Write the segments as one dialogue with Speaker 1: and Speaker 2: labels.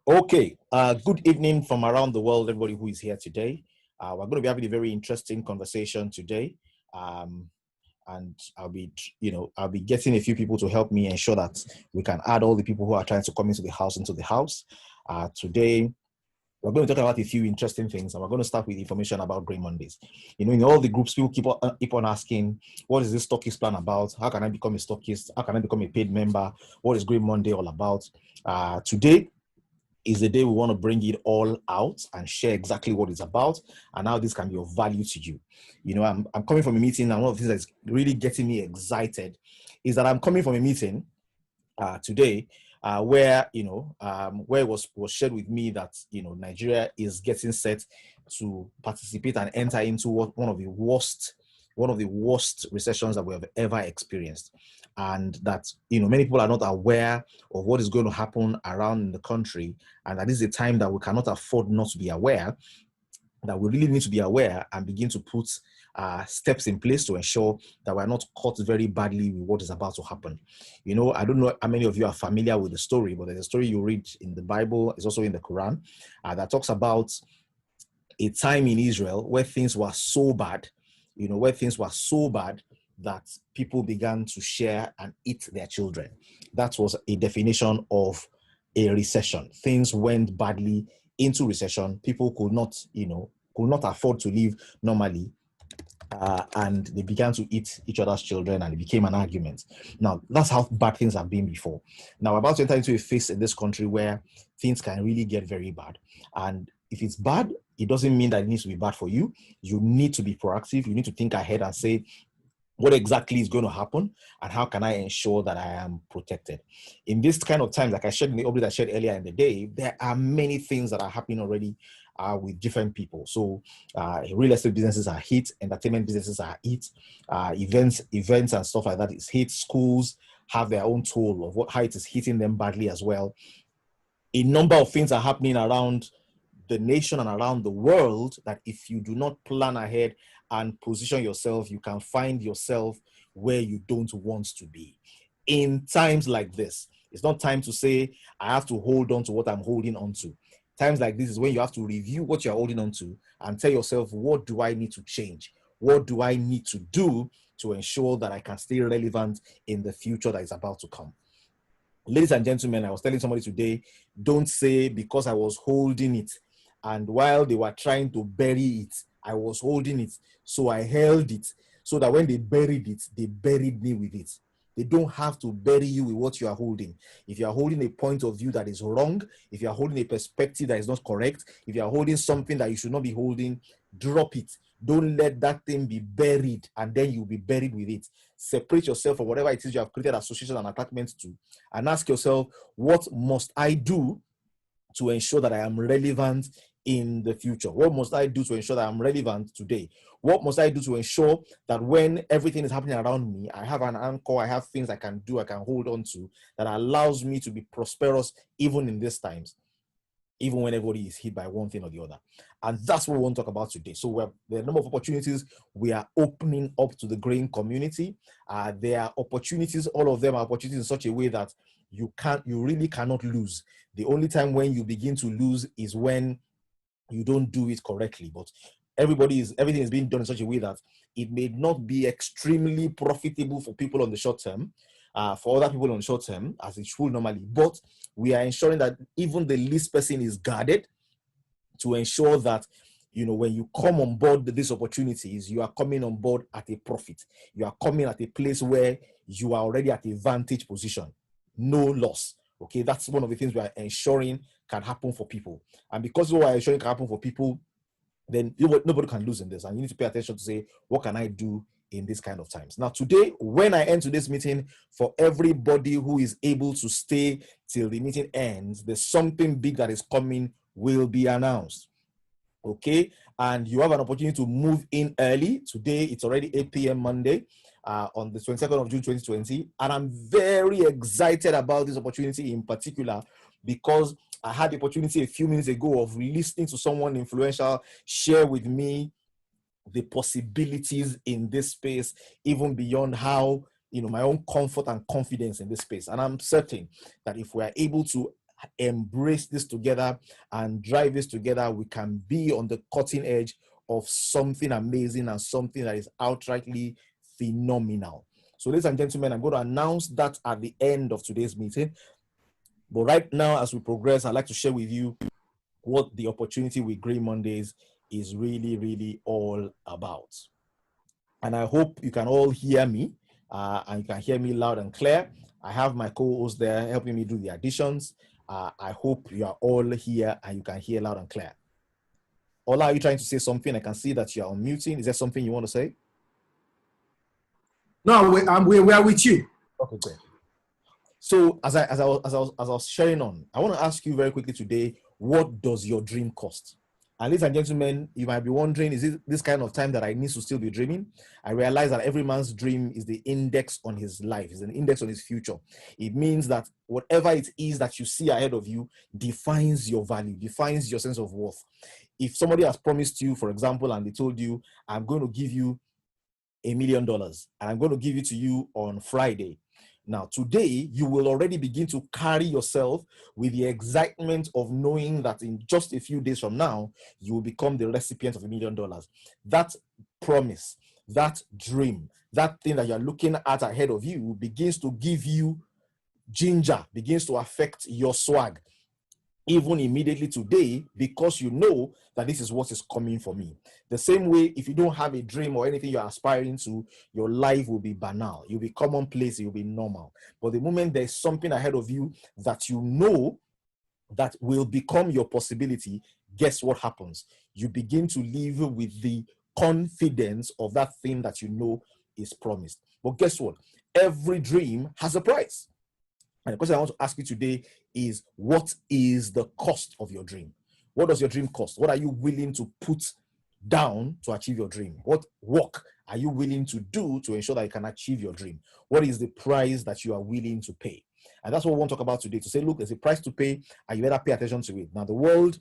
Speaker 1: Okay, good evening from around the world, everybody who is here today. We're going to be having a very interesting conversation today. Um, and I'll be getting a few people to help me ensure that we can add all the people who are trying to come into the house. Today, we're going to talk about a few interesting things, and we're going to start with information about Green Mondays. In all the groups, people keep on asking, what is this stockist plan about? How can I become a stockist? How can I become a paid member? What is Green Monday all about? Today is the day we want to bring it all out and share exactly what it's about and how this can be of value to you. I'm coming from a meeting, and one of the things that's really getting me excited is that I'm coming from a meeting today where where it was shared with me that Nigeria is getting set to participate and enter into one of the worst recessions that we have ever experienced, and that many people are not aware of what is going to happen around the country, and that this is a time that we cannot afford not to be aware, that we really need to be aware and begin to put steps in place to ensure that we're not caught very badly with what is about to happen. I don't know how many of you are familiar with the story, but there's a story you read in the Bible, it's also in the Quran, that talks about a time in Israel where things were so bad, that people began to share and eat their children. That was a definition of a recession. Things went badly into recession. People could not afford to live normally. And they began to eat each other's children, and it became an argument. Now, that's how bad things have been before. Now, we're about to enter into a phase in this country where things can really get very bad. And if it's bad, it doesn't mean that it needs to be bad for you. You need to be proactive. You need to think ahead and say, what exactly is going to happen, and how can I ensure that I am protected? In this kind of times, like I shared in the update I shared earlier in the day, there are many things that are happening already with different people. So real estate businesses are hit, entertainment businesses are hit, events and stuff like that is hit. Schools have their own toll of how it is hitting them badly as well. A number of things are happening around the nation and around the world that if you do not plan ahead and position yourself, you can find yourself where you don't want to be. In times like this, it's not time to say, I have to hold on to what I'm holding on to. Times like this is when you have to review what you're holding on to and tell yourself, what do I need to change? What do I need to do to ensure that I can stay relevant in the future that is about to come? Ladies and gentlemen, I was telling somebody today, don't say because I was holding it, and while they were trying to bury it, I was holding it. So I held it so that when they buried it, they buried me with it. They don't have to bury you with what you are holding. If you are holding a point of view that is wrong, if you are holding a perspective that is not correct, if you are holding something that you should not be holding, drop it. Don't let that thing be buried, and then you'll be buried with it. Separate yourself from whatever it is you have created association and attachment to, and ask yourself, what must I do to ensure that I am relevant in the future? What must I do to ensure that I'm relevant today? What must I do to ensure that when everything is happening around me, I have an anchor, I have things I can do, I can hold on to, that allows me to be prosperous even in these times, even when everybody is hit by one thing or the other. And that's what we want to talk about today. So there are a number of opportunities we are opening up to the grain community. There are opportunities, all of them are opportunities in such a way that you really cannot lose. The only time when you begin to lose is when you don't do it correctly. But everything is being done in such a way that it may not be extremely profitable for people on the short term, for other people on the short term, as it should normally. But we are ensuring that even the least person is guarded to ensure that, when you come on board these opportunities, you are coming on board at a profit. You are coming at a place where you are already at a vantage position. No loss. Okay, that's one of the things we are ensuring can happen for people. And because what we are ensuring can happen for people, then nobody can lose in this. And you need to pay attention to say, what can I do in this kind of times? Now, today, when I end today's meeting, for everybody who is able to stay till the meeting ends, there's something big that is coming, will be announced. Okay, and you have an opportunity to move in early. Today, it's already 8 p.m. Monday, on the 22nd of June, 2020. And I'm very excited about this opportunity in particular, because I had the opportunity a few minutes ago of listening to someone influential share with me the possibilities in this space, even beyond how, my own comfort and confidence in this space. And I'm certain that if we are able to embrace this together and drive this together, we can be on the cutting edge of something amazing and something that is outrightly phenomenal. So, ladies and gentlemen, I'm going to announce that at the end of today's meeting. But right now, as we progress, I'd like to share with you what the opportunity with Green Mondays is really, really all about. And I hope you can all hear me and you can hear me loud and clear. I have my co-host there helping me do the additions. I hope you are all here and you can hear loud and clear. Ola, are you trying to say something? I can see that you are unmuting. Is there something you want to say?
Speaker 2: No, we are with you.
Speaker 1: Okay, great. So as I was sharing on, I want to ask you very quickly today, what does your dream cost? And ladies and gentlemen, you might be wondering, is it this kind of time that I need to still be dreaming? I realize that every man's dream is the index on his life, is an index on his future. It means that whatever it is that you see ahead of you defines your value, defines your sense of worth. If somebody has promised you, for example, and they told you, I'm going to give you $1 million and I'm going to give it to you on Friday. Now, today, you will already begin to carry yourself with the excitement of knowing that in just a few days from now, you will become the recipient of $1 million. That promise, that dream, that thing that you're looking at ahead of you begins to give you ginger, begins to affect your swag, even immediately today, because you know that this is what is coming for me. The same way, if you don't have a dream or anything you're aspiring to, your life will be banal. You'll be commonplace. You'll be normal. But the moment there's something ahead of you that you know that will become your possibility, guess what happens? You begin to live with the confidence of that thing that you know is promised. But guess what? Every dream has a price. And the question I want to ask you today is, what is the cost of your dream? What does your dream cost? What are you willing to put down to achieve your dream? What work are you willing to do to ensure that you can achieve your dream? What is the price that you are willing to pay? And that's what we want to talk about today, to say, look, there's a price to pay and you better pay attention to it. Now, the world,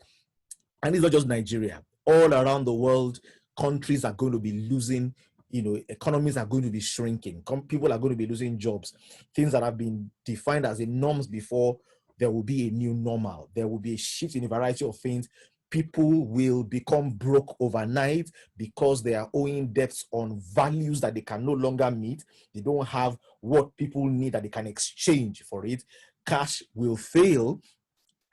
Speaker 1: and it's not just Nigeria, all around the world, countries are going to be losing, economies are going to be shrinking. People are going to be losing jobs. Things that have been defined as the norms before, there will be a new normal. There will be a shift in a variety of things. People will become broke overnight because they are owing debts on values that they can no longer meet. They don't have what people need that they can exchange for it. Cash will fail.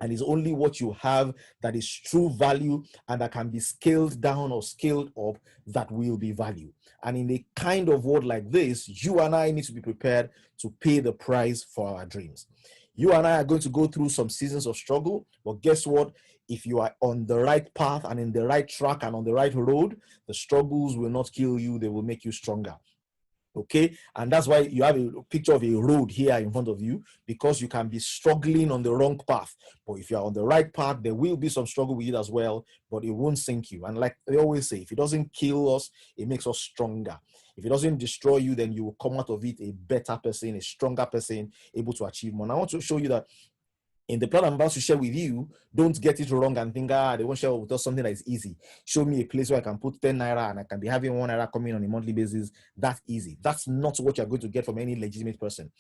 Speaker 1: And it's only what you have that is true value and that can be scaled down or scaled up that will be value. And in a kind of world like this, you and I need to be prepared to pay the price for our dreams. You and I are going to go through some seasons of struggle, but guess what? If you are on the right path and in the right track and on the right road, the struggles will not kill you, they will make you stronger. Okay, and that's why you have a picture of a road here in front of you, because you can be struggling on the wrong path. But if you're on the right path, there will be some struggle with it as well, but it won't sink you. And like they always say, if it doesn't kill us, it makes us stronger. If it doesn't destroy you, then you will come out of it a better person, a stronger person, able to achieve more. And I want to show you that in the plan I'm about to share with you, don't get it wrong and think, they won't share with us something that is easy. Show me a place where I can put 10 naira and I can be having 1 naira coming on a monthly basis. That's easy. That's not what you're going to get from any legitimate person.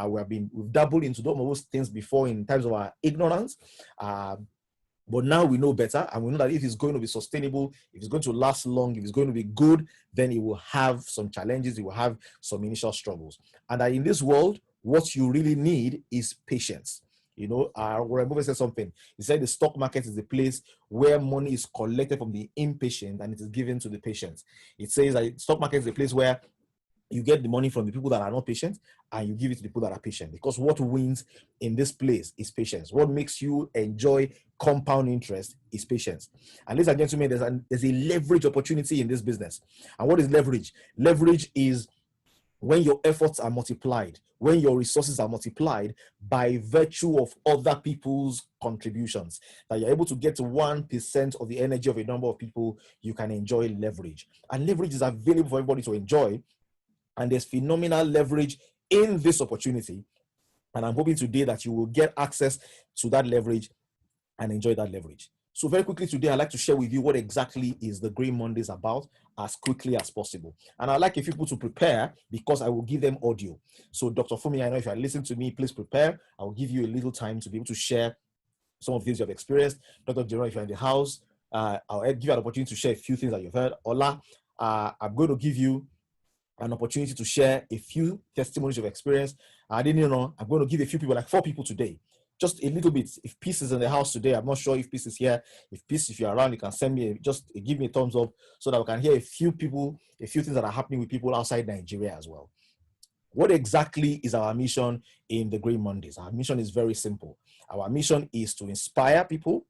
Speaker 1: We've dabbled into those things before in terms of our ignorance. But now we know better, and we know that if it's going to be sustainable, if it's going to last long, if it's going to be good, then it will have some challenges, it will have some initial struggles. And that in this world, what you really need is patience. Warren Buffett said something. He said the stock market is the place where money is collected from the impatient and it is given to the patient. It says that the stock market is the place where you get the money from the people that are not patient and you give it to the people that are patient, because what wins in this place is patience. What makes you enjoy compound interest is patience. And ladies and gentlemen, there's a leverage opportunity in this business. And what is leverage? Leverage is when your efforts are multiplied, when your resources are multiplied by virtue of other people's contributions, that you're able to get to 1% of the energy of a number of people, you can enjoy leverage. And leverage is available for everybody to enjoy. And there's phenomenal leverage in this opportunity. And I'm hoping today that you will get access to that leverage and enjoy that leverage. So very quickly today, I'd like to share with you what exactly is the Green Mondays about as quickly as possible. And I'd like a few people to prepare, because I will give them audio. So Dr. Fumi, I know if you listen to me, please prepare. I will give you a little time to be able to share some of the things you have experienced. Dr. Jerome, if you're in the house, I'll give you an opportunity to share a few things that you've heard. Ola, I'm going to give you an opportunity to share a few testimonies of experience. I didn't know. I'm going to give a few people, like 4 people today, just a little bit. If Peace is in the house today, I'm not sure if Peace is here. If Peace, if you're around, you can send me, give me a thumbs up so that we can hear a few people, a few things that are happening with people outside Nigeria as well. What exactly is our mission in the Green Mondays? Our mission is very simple. Our mission is to inspire people,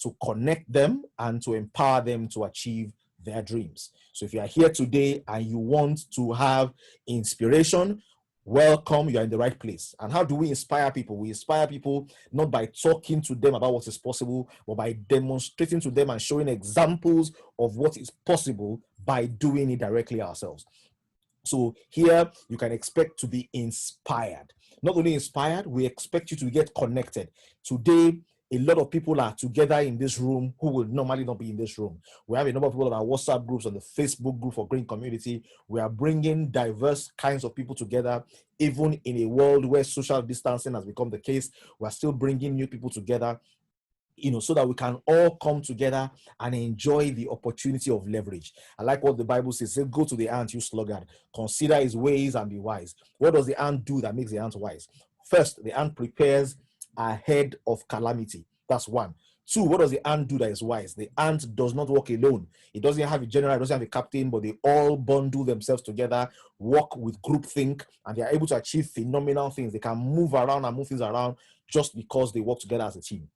Speaker 1: to connect them, and to empower them to achieve their dreams. So if you are here today and you want to have inspiration, welcome, you are in the right place. And how do we inspire people? We inspire people not by talking to them about what is possible, but by demonstrating to them and showing examples of what is possible by doing it directly ourselves. So here you can expect to be inspired. Not only inspired, we expect you to get connected. Today, a lot of people are together in this room who would normally not be in this room. We have a number of people on our WhatsApp groups, on the Facebook group for Green Community. We are bringing diverse kinds of people together. Even in a world where social distancing has become the case, we are still bringing new people together, so that we can all come together and enjoy the opportunity of leverage. I like what the Bible says. Say, go to the ant, you sluggard. Consider his ways and be wise. What does the ant do that makes the ant wise? First, the ant prepares ahead of calamity. That's one. 2, what does the ant do that is wise? The ant does not walk alone. It doesn't have a general, it doesn't have a captain, but they all bundle themselves together, work with groupthink, and they are able to achieve phenomenal things. They can move around and move things around just because they work together as a team.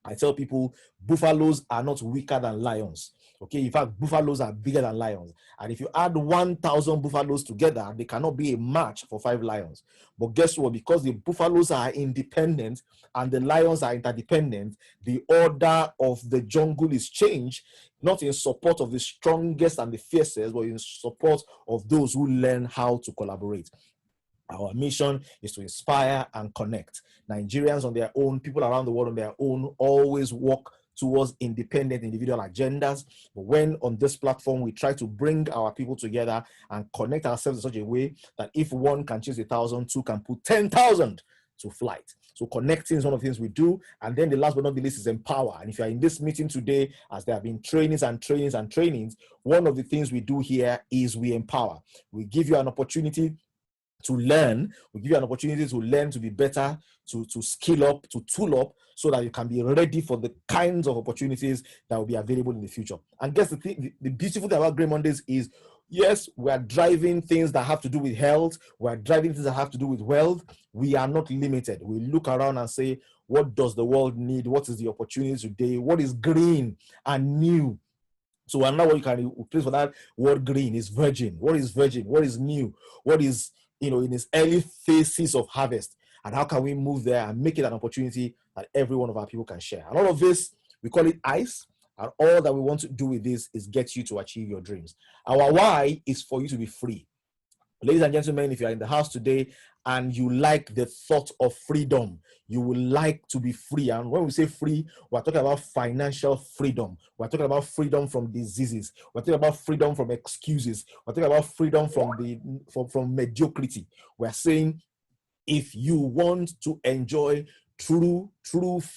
Speaker 1: I tell people, buffaloes are not weaker than lions. Okay, in fact, buffaloes are bigger than lions. And if you add 1,000 buffaloes together, they cannot be a match for 5 lions. But guess what? Because the buffaloes are independent and the lions are interdependent, the order of the jungle is changed, not in support of the strongest and the fiercest, but in support of those who learn how to collaborate. Our mission is to inspire and connect. Nigerians on their own, people around the world on their own, always walk towards independent individual agendas. But when on this platform, we try to bring our people together and connect ourselves in such a way that if one can chase 1,000, 2 can put 10,000 to flight. So connecting is one of the things we do. And then the last but not the least is empower. And if you are in this meeting today, as there have been trainings, one of the things we do here is we empower. We give you an opportunity to learn. We give you an opportunity to learn, to be better, to skill up, to tool up, so that you can be ready for the kinds of opportunities that will be available in the future. And guess the thing, the beautiful thing about Green Mondays is, yes, we are driving things that have to do with health. We are driving things that have to do with wealth. We are not limited. We look around and say, what does the world need? What is the opportunity today? What is green and new? So another one you can replace for that word green is virgin. What is virgin? What is new? What is, in its early phases of harvest? And how can we move there and make it an opportunity that every one of our people can share? And all of this, we call it ICE. And all that we want to do with this is get you to achieve your dreams. Our why is for you to be free. Ladies and gentlemen, if you're in the house today and you like the thought of freedom, you would like to be free. And when we say free, we're talking about financial freedom. We're talking about freedom from diseases. We're talking about freedom from excuses. We're talking about freedom from mediocrity. We're saying, if you want to enjoy true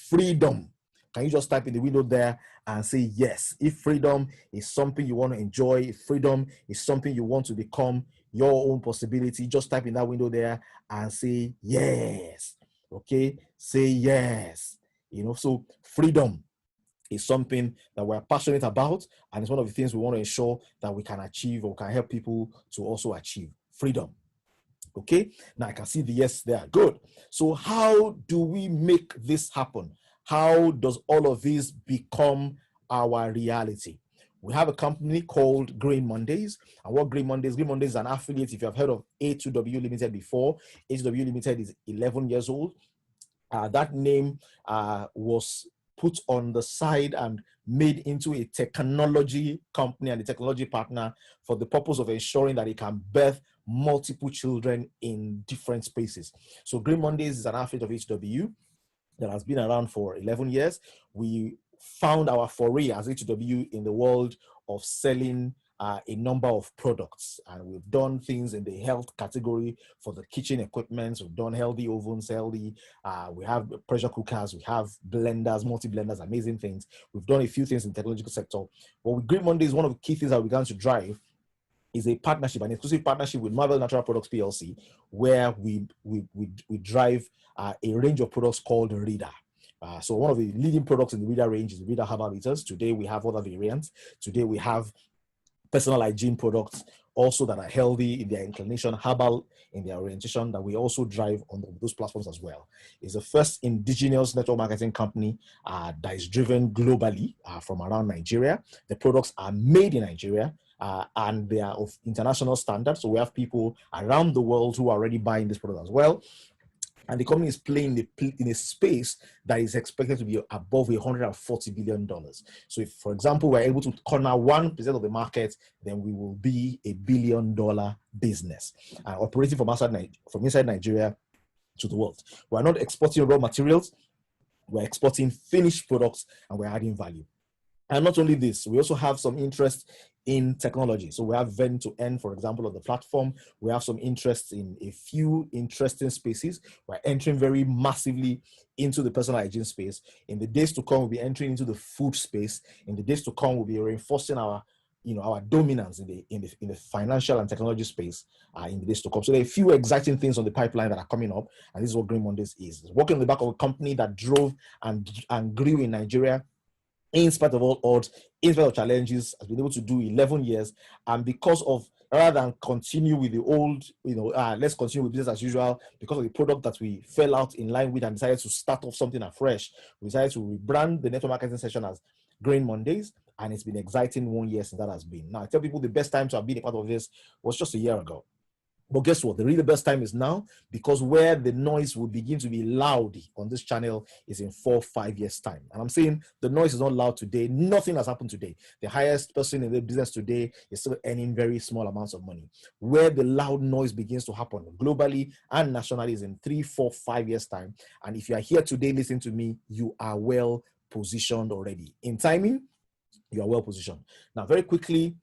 Speaker 1: freedom, can you just type in the window there and say yes? If freedom is something you want to enjoy, if freedom is something you want to become your own possibility, just type in that window there and say yes. Okay, say yes. So freedom is something that we're passionate about, and it's one of the things we want to ensure that we can achieve, or can help people to also achieve freedom. Okay, now I can see the yes there. Good. So how do we make this happen? How does all of this become our reality? We have a company called Green Mondays. And what Green Mondays is an affiliate. If you have heard of A2W Limited before, A2W Limited is 11 years old. That name was put on the side and made into a technology company and a technology partner for the purpose of ensuring that it can birth multiple children in different spaces. So Green Mondays is an affiliate of HW that has been around for 11 years. We found our foray as HW in the world of selling a number of products, and we've done things in the health category for the kitchen equipment. We've done healthy ovens, we have pressure cookers, we have blenders, multi-blenders, amazing things. We've done a few things in the technological sector. But with Green Mondays, one of the key things that we began to drive is a partnership, an exclusive partnership with Marvel Natural Products PLC, where we drive a range of products called Reader. So one of the leading products in the Reader range is the Reader Herbal Bitters. Today we have other variants. Today we have personal hygiene products also that are healthy in their inclination, herbal in their orientation, that we also drive on those platforms as well. It's the first indigenous network marketing company that is driven globally from around Nigeria. The products are made in Nigeria. And they are of international standards. So we have people around the world who are already buying this product as well. And the company is playing in a space that is expected to be above $140 billion. So if, for example, we're able to corner 1% of the market, then we will be $1 billion business operating from inside Nigeria to the world. We're not exporting raw materials. We're exporting finished products, and we're adding value. And not only this, we also have some interest in technology. So we have end-to-end, for example, of the platform. We have some interest in a few interesting spaces. We're entering very massively into the personal hygiene space. In the days to come, we'll be entering into the food space. In the days to come, we'll be reinforcing our dominance in the financial and technology space in the days to come. So there are a few exciting things on the pipeline that are coming up, and this is what Green Mondays is. It's working on the back of a company that drove and grew in Nigeria in spite of all odds, in spite of challenges, has been able to do 11 years. And because of, rather than continue with the old, let's continue with business as usual, because of the product that we fell out in line with and decided to start off something afresh, we decided to rebrand the network marketing session as Green Mondays. And it's been exciting 1 year since that has been. Now, I tell people the best time to have been a part of this was just a year ago. But guess what? The really best time is now, because where the noise will begin to be loud on this channel is in 4 or 5 years' time. And I'm saying the noise is not loud today. Nothing has happened today. The highest person in the business today is still earning very small amounts of money. Where the loud noise begins to happen globally and nationally is in 3, 4, 5 years' time. And if you are here today listening to me, you are well positioned already. In timing, you are well positioned. Now, very quickly,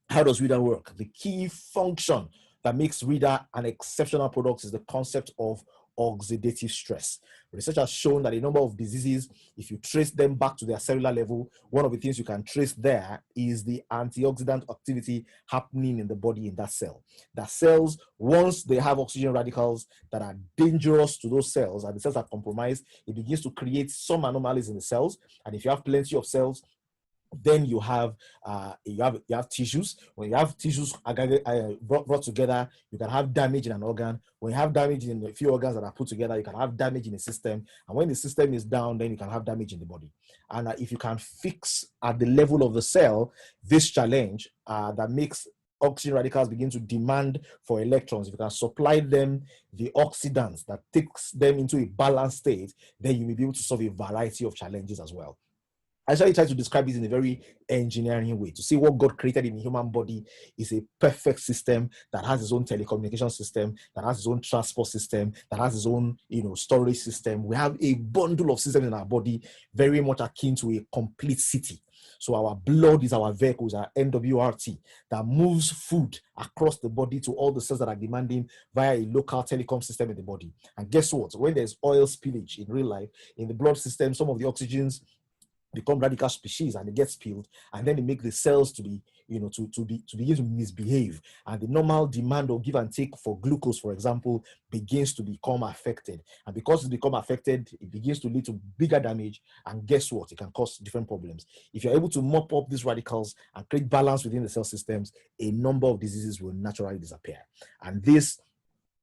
Speaker 1: how does Reader work? The key function that makes Reader an exceptional product is the concept of oxidative stress. Research has shown that a number of diseases, if you trace them back to their cellular level, one of the things you can trace there is the antioxidant activity happening in the body in that cell. That cells, once they have oxygen radicals that are dangerous to those cells and the cells are compromised, it begins to create some anomalies in the cells. And if you have plenty of cells, then you have tissues. When you have tissues brought together, you can have damage in an organ. When you have damage in a few organs that are put together, you can have damage in the system. And when the system is down, then you can have damage in the body. And if you can fix at the level of the cell this challenge that makes oxygen radicals begin to demand for electrons, if you can supply them the oxidants that takes them into a balanced state, then you will be able to solve a variety of challenges as well. I actually try to describe this in a very engineering way, to see what God created in the human body is a perfect system that has its own telecommunication system, that has its own transport system, that has its own storage system. We have a bundle of systems in our body very much akin to a complete city. So our blood is our vehicles, our NWRT, that moves food across the body to all the cells that are demanding via a local telecom system in the body. And guess what? When there's oil spillage in real life, in the blood system, some of the oxygens become radical species and it gets spilled, and then they make the cells to be, to begin to misbehave, and the normal demand or give and take for glucose, for example, begins to become affected. And because it becomes affected, it begins to lead to bigger damage. And guess what? It can cause different problems. If you're able to mop up these radicals and create balance within the cell systems, a number of diseases will naturally disappear. And this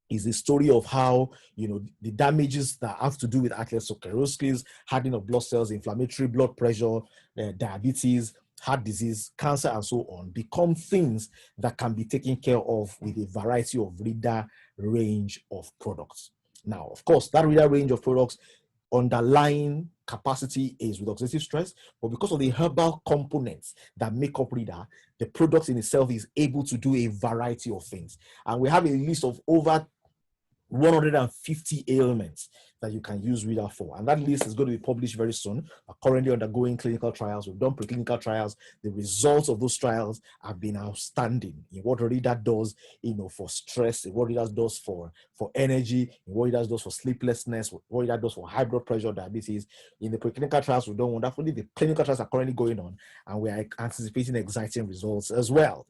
Speaker 1: is the story of how, the damages that have to do with atherosclerosis, hardening of blood cells, inflammatory blood pressure, diabetes, heart disease, cancer, and so on, become things that can be taken care of with a variety of Reader range of products. Now, of course, that Reader range of products underlying capacity is with oxidative stress, but because of the herbal components that make up Reader, the product in itself is able to do a variety of things. And we have a list of over 150 ailments that you can use reader for. And that list is going to be published very soon. We're currently undergoing clinical trials. We've done preclinical trials. The results of those trials have been outstanding in what reader does, for stress, in what reader does for energy, in what reader does for sleeplessness, what reader does for high blood pressure, diabetes. In the preclinical trials, we've done wonderfully. The clinical trials are currently going on, and we are anticipating exciting results as well.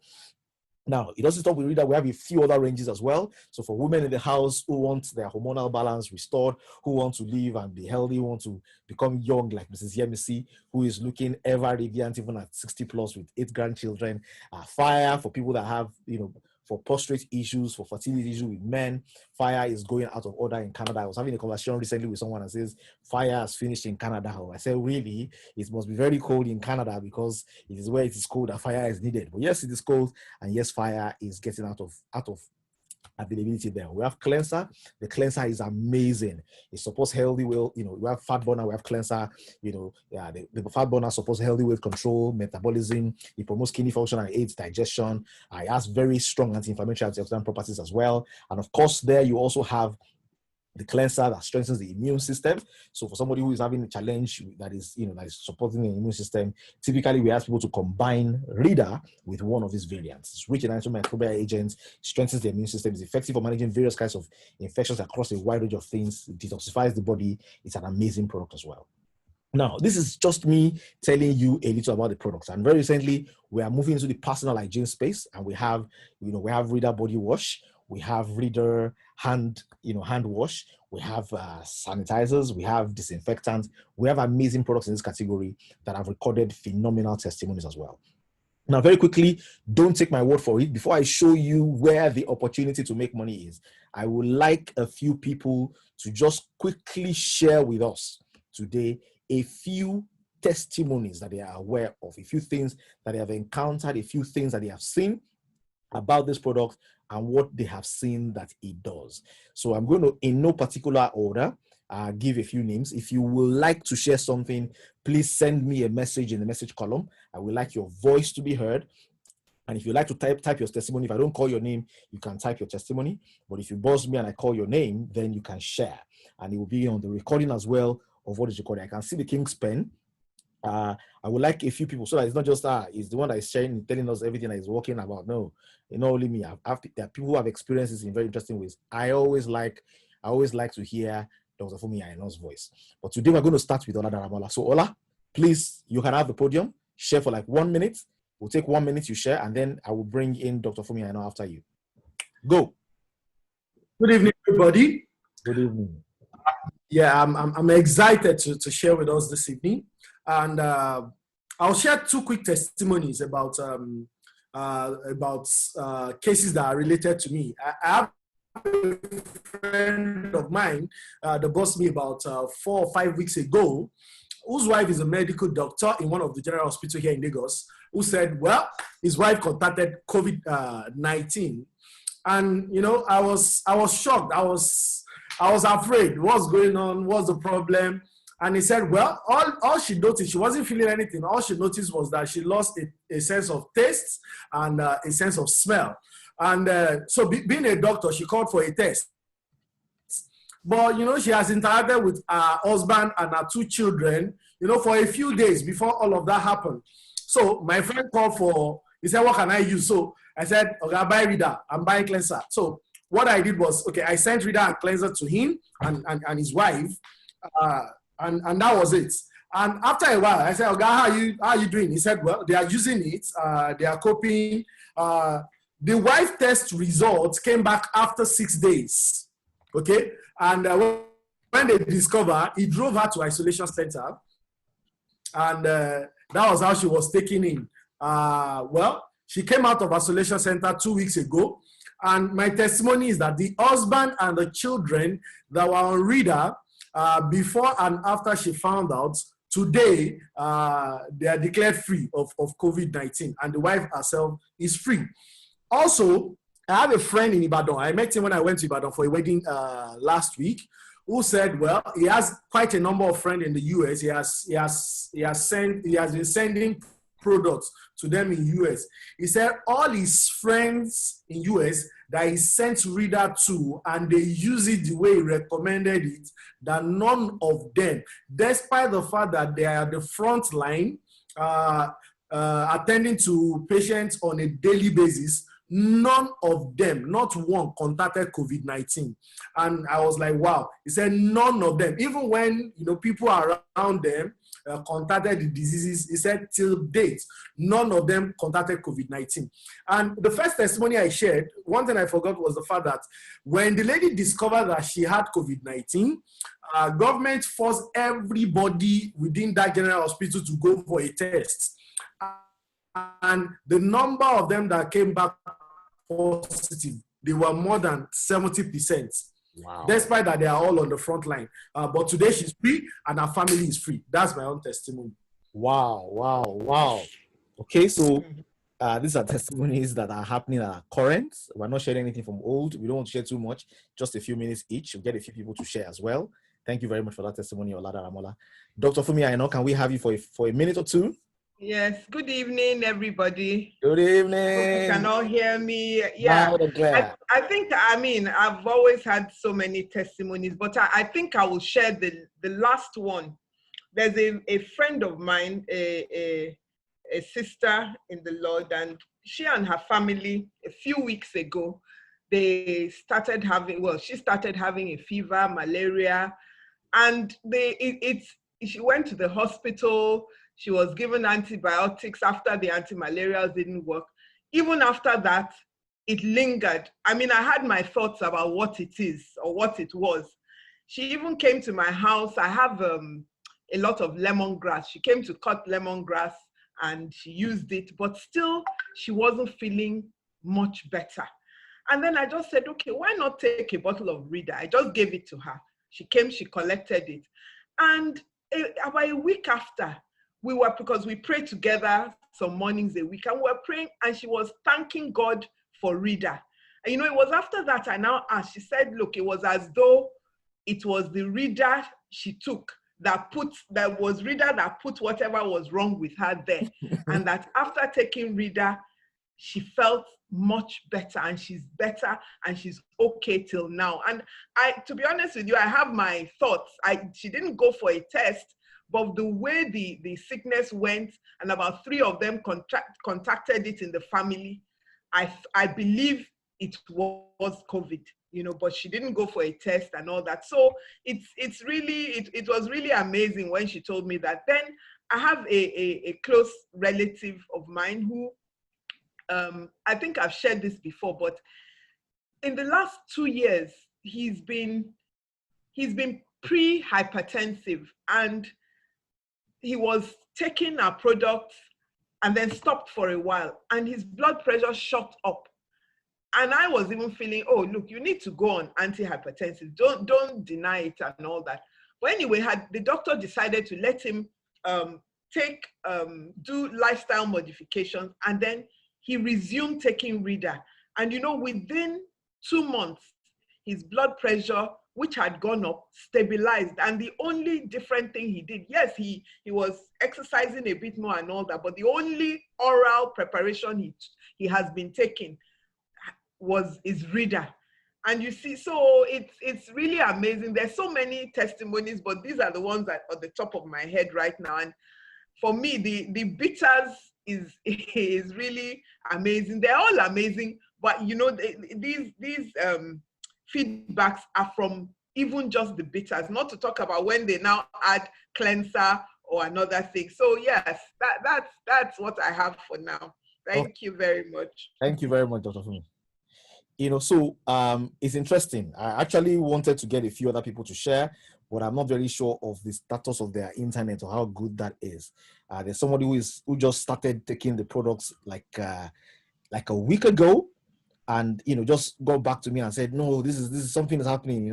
Speaker 1: Now, it doesn't stop with reader. We have a few other ranges as well. So for women in the house who want their hormonal balance restored, who want to live and be healthy, who want to become young like Mrs. Yemisi, who is looking ever radiant even at 60 plus with 8 grandchildren. Fire for people that have, for prostate issues, for fertility issues with men. Fire is going out of order in Canada. I was having a conversation recently with someone that says fire has finished in Canada. I said, really? It must be very cold in Canada because it is where it is cold that fire is needed. But yes, it is cold, and yes, fire is getting out of availability there. We have cleanser. The cleanser is amazing. It supports healthy weight. We have fat burner. We have cleanser. The fat burner supports healthy weight control, metabolism. It promotes kidney function and aids digestion. It has very strong anti-inflammatory, antioxidant properties as well. And of course, there you also have the cleanser that strengthens the immune system. So for somebody who is having a challenge that is supporting the immune system, typically we ask people to combine reader with one of these variants. It's rich in antimicrobial agents, strengthens the immune system, is effective for managing various kinds of infections across a wide range of things, it detoxifies the body. It's an amazing product as well. Now, this is just me telling you a little about the products. And very recently, we are moving into the personal hygiene space, and we have reader body wash. We have reader hand wash. We have sanitizers. We have disinfectants. We have amazing products in this category that have recorded phenomenal testimonies as well. Now, very quickly, don't take my word for it. Before I show you where the opportunity to make money is, I would like a few people to just quickly share with us today a few testimonies that they are aware of, a few things that they have encountered, a few things that they have seen about this product and what they have seen that it does. So I'm going to, in no particular order, give a few names. If you would like to share something, please send me a message in the message column. I would like your voice to be heard. And if you like to type your testimony, if I don't call your name, you can type your testimony. But if you buzz me and I call your name, then you can share. And it will be on the recording as well of what is recorded. I can see the King's pen. I would like a few people, so that it's not just it's the one that is sharing, telling us everything that he's working about. No, not only me. There are people who have experiences in very interesting ways. I always like to hear Dr. Fumi Aino's voice. But today we're going to start with Ola Daramola. So Ola, please, you can have the podium. Share for like 1 minute. We'll take 1 minute, you share, and then I will bring in Dr. Fumi Aino after you. Go.
Speaker 2: Good evening, everybody.
Speaker 1: Good evening.
Speaker 2: Yeah, I'm excited to share with us this evening. And I'll share 2 quick testimonies about cases that are related to me. I have a friend of mine that bossed me about 4 or 5 weeks ago, whose wife is a medical doctor in one of the general hospitals here in Lagos, who said, well, his wife contacted COVID-19. And, I was shocked. I was afraid. What's going on? What's the problem? And he said, well, all she noticed, she wasn't feeling anything. All she noticed was that she lost a sense of taste and a sense of smell. And so being a doctor, she called for a test. But, she has interacted with her husband and her 2 children, for a few days before all of that happened. So my friend called he said, what can I use? So I said, okay, I'll buy reader, I'm buying cleanser. So what I did was, okay, I sent reader and cleanser to him and his wife. And that was it. And after a while, I said, okay, how are you doing? He said, well, they are using it. They are coping. The wife test results came back after 6 days. Okay. And when they discovered, he drove her to isolation center. And that was how she was taken in. Well, she came out of isolation center 2 weeks ago. And my testimony is that the husband and the children that were on reader, before and after she found out, today they are declared free of COVID-19, and the wife herself is free. Also, I have a friend in Ibadan. I met him when I went to Ibadan for a wedding last week, who said, well, he has quite a number of friends in the US. He has been sending products to them in US. He said all his friends in US that he sent reader to, and they use it the way he recommended it, that none of them, despite the fact that they are the front line, attending to patients on a daily basis, none of them, not one, contacted COVID-19. And I was like, wow. He said none of them, even when people around them contacted the diseases, he said till date, none of them contacted COVID-19. And the first testimony I shared, one thing I forgot was the fact that when the lady discovered that she had COVID-19, government forced everybody within that general hospital to go for a test. And the number of them that came back positive, they were more than 70%.
Speaker 1: Wow.
Speaker 2: Despite that, they are all on the front line. But today she's free and her family is free. That's my own testimony.
Speaker 1: Wow. Okay, so these are testimonies that are happening that are current. We're not sharing anything from old. We don't want to share too much, just a few minutes each. We'll get a few people to share as well. Thank you very much for that testimony, Olada Ramola. Dr. Fumi, I know, can we have you for a minute or two?
Speaker 3: Yes, good evening, everybody.
Speaker 1: Good evening.
Speaker 3: Hope you can all hear me. Yeah, I think, I've always had so many testimonies, but I think I will share the last one. There's a friend of mine, a sister in the Lord, and she and her family, a few weeks ago, she started having a fever, malaria, and she went to the hospital. She was given antibiotics after the anti-malarials didn't work. Even after that, it lingered. I had my thoughts about what it is or what it was. She even came to my house. I have a lot of lemongrass. She came to cut lemongrass and she used it, but still she wasn't feeling much better. And then I just said, okay, why not take a bottle of Rida? I just gave it to her. She came, she collected it. And about a week after, because we prayed together some mornings a week, and we were praying, and she was thanking God for Rida. And it was after that I now asked, she said, look, it was as though it was the Rida she took that put whatever was wrong with her there. And that after taking Rida, she felt much better, and she's better, and she's okay till now. And to be honest with you, I have my thoughts. She didn't go for a test, but the way the sickness went, and about 3 of them contacted it in the family, I believe it was COVID, but she didn't go for a test and all that. So it was really amazing when she told me that. Then I have a close relative of mine who, I think I've shared this before, but in the last 2 years, he's been pre-hypertensive, and he was taking our products and then stopped for a while, and his blood pressure shot up. And I was even feeling, oh, look, you need to go on antihypertensive. Don't deny it and all that. But anyway, the doctor decided to let him do lifestyle modifications, and then he resumed taking Rida. And within 2 months, his blood pressure, which had gone up, stabilized. And the only different thing he did, yes, he was exercising a bit more and all that, but the only oral preparation he has been taking is Rida. And you see, so it's really amazing. There's so many testimonies, but these are the ones that are on the top of my head right now. And for me, the bitters is really amazing. They're all amazing, but these feedbacks are from even just the bitters, not to talk about when they now add cleanser or another thing. So yes, that's what I have for now. Thank you very much.
Speaker 1: Thank you very much, Dr. Fumi. So it's interesting. I actually wanted to get a few other people to share, but I'm not very sure of the status of their internet or how good that is. There's somebody who just started taking the products like a week ago, and just got back to me and said, no, this is something that's happening.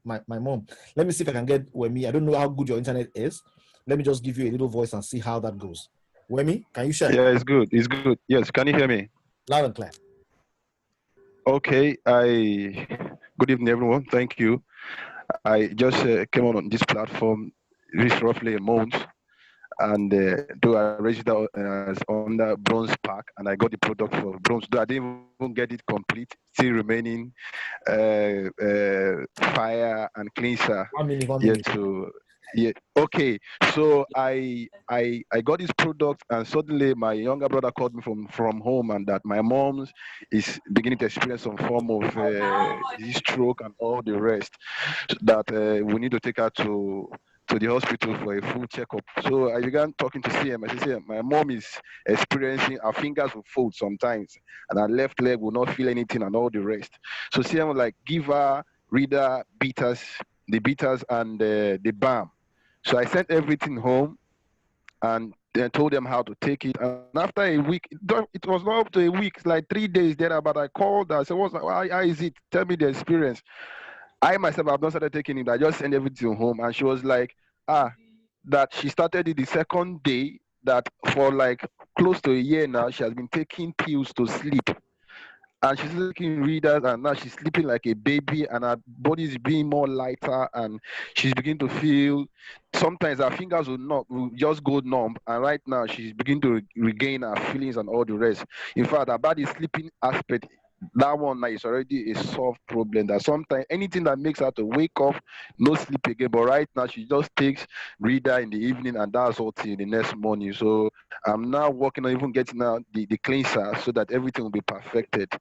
Speaker 1: My mom. Let me see if I can get Wemi. I don't know how good your internet is. Let me just give you a little voice and see how that goes. Wemi, can you share?
Speaker 4: Yeah, it's good. Yes, can you hear me?
Speaker 1: Loud and clear.
Speaker 4: Okay. Good evening, everyone. Thank you. I just came on this platform. It's roughly a month, and though I registered as under bronze pack, and I got the product for bronze. Though I didn't even get it complete, still remaining fire and cleanser
Speaker 1: 1 minute, 1 minute.
Speaker 4: yet to. Yeah. Okay. So I got this product, and suddenly my younger brother called me from home, and that my mom's is beginning to experience some form of this stroke and all the rest. That we need to take her to the hospital for a full checkup. So I began talking to CM. I said, CM, my mom is experiencing her fingers will fold sometimes, and her left leg will not feel anything and all the rest. So CM was like, give her reader, beaters, the beaters and the balm. So I sent everything home and then told them how to take it. And after a week, it was not up to a week, like 3 days there. But I called her. I said, how is it? Tell me the experience. I myself have not started taking it. I just sent everything home. And she was like, that she started it the second day, that for like close to a year now, she has been taking pills to sleep. And she's taking readers, and now she's sleeping like a baby, and her body is being more lighter, and she's beginning to feel sometimes her fingers will just go numb, and right now she's beginning to regain her feelings and all the rest. In fact, about the sleeping aspect, that one now is already a solved problem. That sometimes anything that makes her to wake up, no sleep again. But right now she just takes reader in the evening, and that's all till the next morning. So I'm now working on even getting out the cleanser so that everything will be perfected.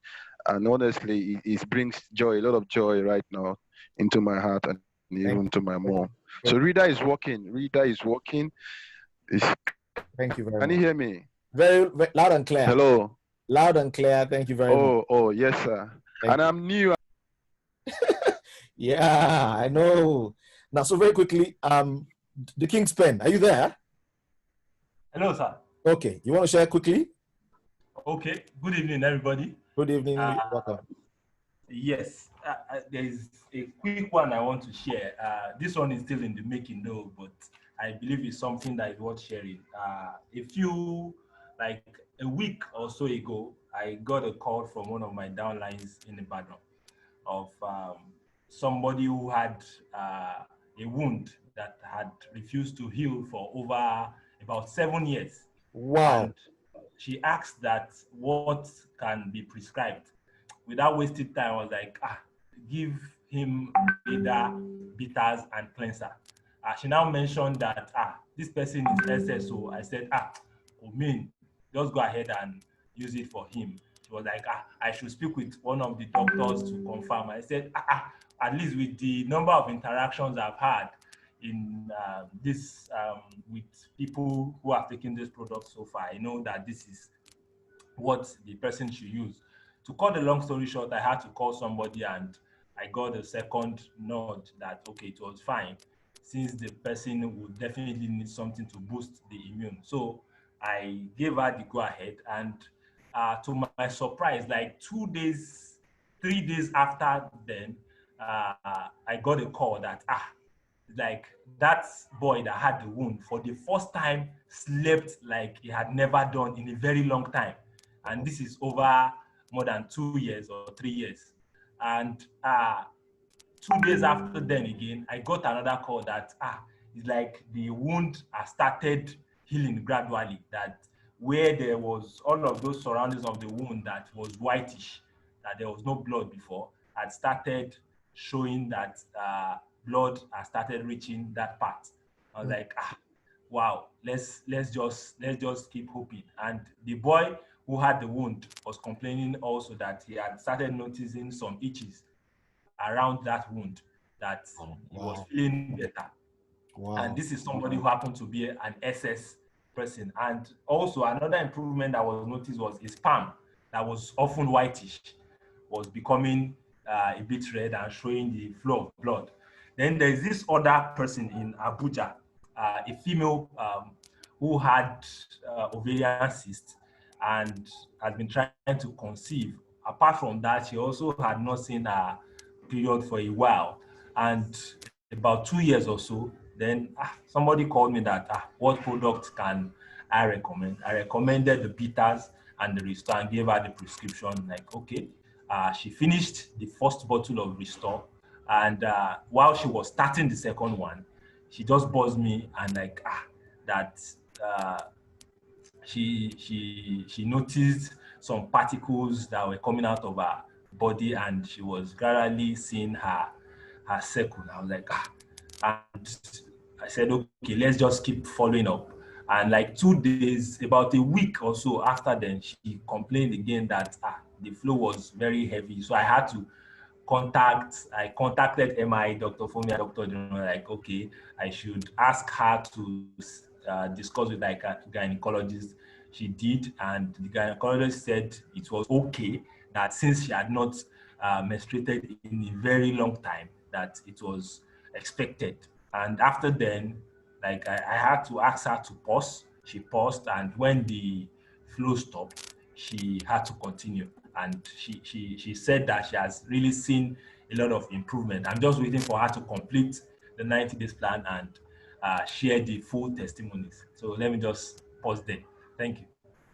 Speaker 4: And honestly, it brings joy, a lot of joy right now into my heart and even to my mom. So reader is working. Reader is working.
Speaker 1: Thank you very much.
Speaker 4: Can you hear me?
Speaker 1: Very, very loud and clear.
Speaker 4: Hello.
Speaker 1: Loud and clear. Thank you very much.
Speaker 4: Oh, yes, sir. And I'm new.
Speaker 1: Yeah, I know. Now, so very quickly, the King's Pen, are you there?
Speaker 5: Hello, sir.
Speaker 1: Okay, you want to share quickly?
Speaker 5: Okay. Good evening, everybody.
Speaker 1: Good evening. Welcome.
Speaker 5: Yes, there is a quick one I want to share. This one is still in the making, though, but I believe it's something that is worth sharing. A week or so ago, I got a call from one of my downlines in Ibadan of somebody who had a wound that had refused to heal for over about 7 years.
Speaker 1: Wow.
Speaker 5: And she asked that what can be prescribed. Without wasting time, I was like, give him either bitters and cleanser. She now mentioned that this person is SSO. I said, just go ahead and use it for him. She was like, I should speak with one of the doctors to confirm. I said, at least with the number of interactions I've had in with people who have taken this product so far, I know that this is what the person should use. To cut the long story short, I had to call somebody, and I got a second nod that, okay, it was fine, since the person would definitely need something to boost the immune. So I gave her the go ahead, and to my surprise, like 2 days, 3 days after then, I got a call that, like that boy that had the wound for the first time slept like he had never done in a very long time. And this is over more than 2 years or 3 years. And 2 days after then again, I got another call that it's like the wound has started healing gradually, that where there was all of those surroundings of the wound that was whitish, that there was no blood before, had started showing that blood has started reaching that part. I was like, wow, let's just keep hoping. And the boy who had the wound was complaining also that he had started noticing some itches around that wound, that he was feeling better. Wow. And this is somebody who happened to be an SS person. And also another improvement that was noticed was his palm, that was often whitish, was becoming a bit red and showing the flow of blood. Then there's this other person in Abuja, a female who had ovarian cyst and had been trying to conceive. Apart from that, she also had not seen a period for a while. And about 2 years or so, then somebody called me that, what product can I recommend? I recommended the bitters and the Restore and gave her the prescription. Like, okay. She finished the first bottle of Restore, and while she was starting the second one, she just buzzed me and like, that uh, she noticed some particles that were coming out of her body, and she was gradually seeing her circle. I was like, and I said, okay, let's just keep following up. And like 2 days, about a week or so after then, she complained again that the flow was very heavy. So I contacted MI, Dr. Fomi, Dr. General, like, okay, I should ask her to discuss with like a gynecologist. She did, and the gynecologist said it was okay, that since she had not menstruated in a very long time, that it was expected. And after then, like I had to ask her to pause. She paused, and when the flow stopped, she had to continue. And she said that she has really seen a lot of improvement. I'm just waiting for her to complete the 90 days plan and share the full testimonies. So let me just pause there. Thank you.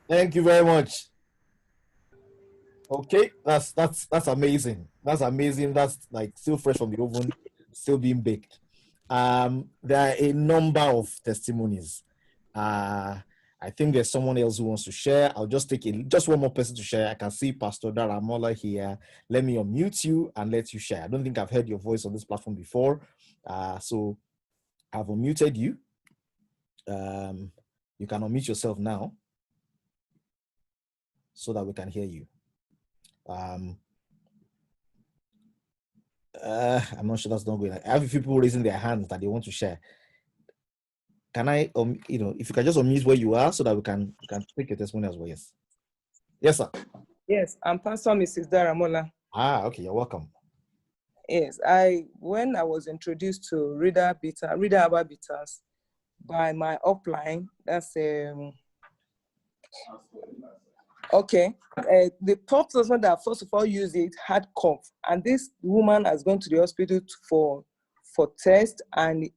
Speaker 1: Thank you very much. Okay, that's amazing. That's amazing. That's like still fresh from the oven, still being baked. There are a number of testimonies. I think there's someone else who wants to share. I'll just take just one more person to share. I can see Pastor Daramola here. Let me unmute you and let you share. I don't think I've heard your voice on this platform before. So I've unmuted you. You can unmute yourself now so that we can hear you. I'm not sure that's not going. I have a few people raising their hands that they want to share. Can I, if you can just unmute where you are so that we can take your testimony as well. Yes. Yes, sir.
Speaker 6: Yes, I'm Pastor Mrs. Daramola.
Speaker 1: Okay, you're welcome.
Speaker 6: Yes, when I was introduced to Reader Herbal Bitters by my upline, that's okay. The top person that first of all used it had cough, and this woman has gone to the hospital for test, and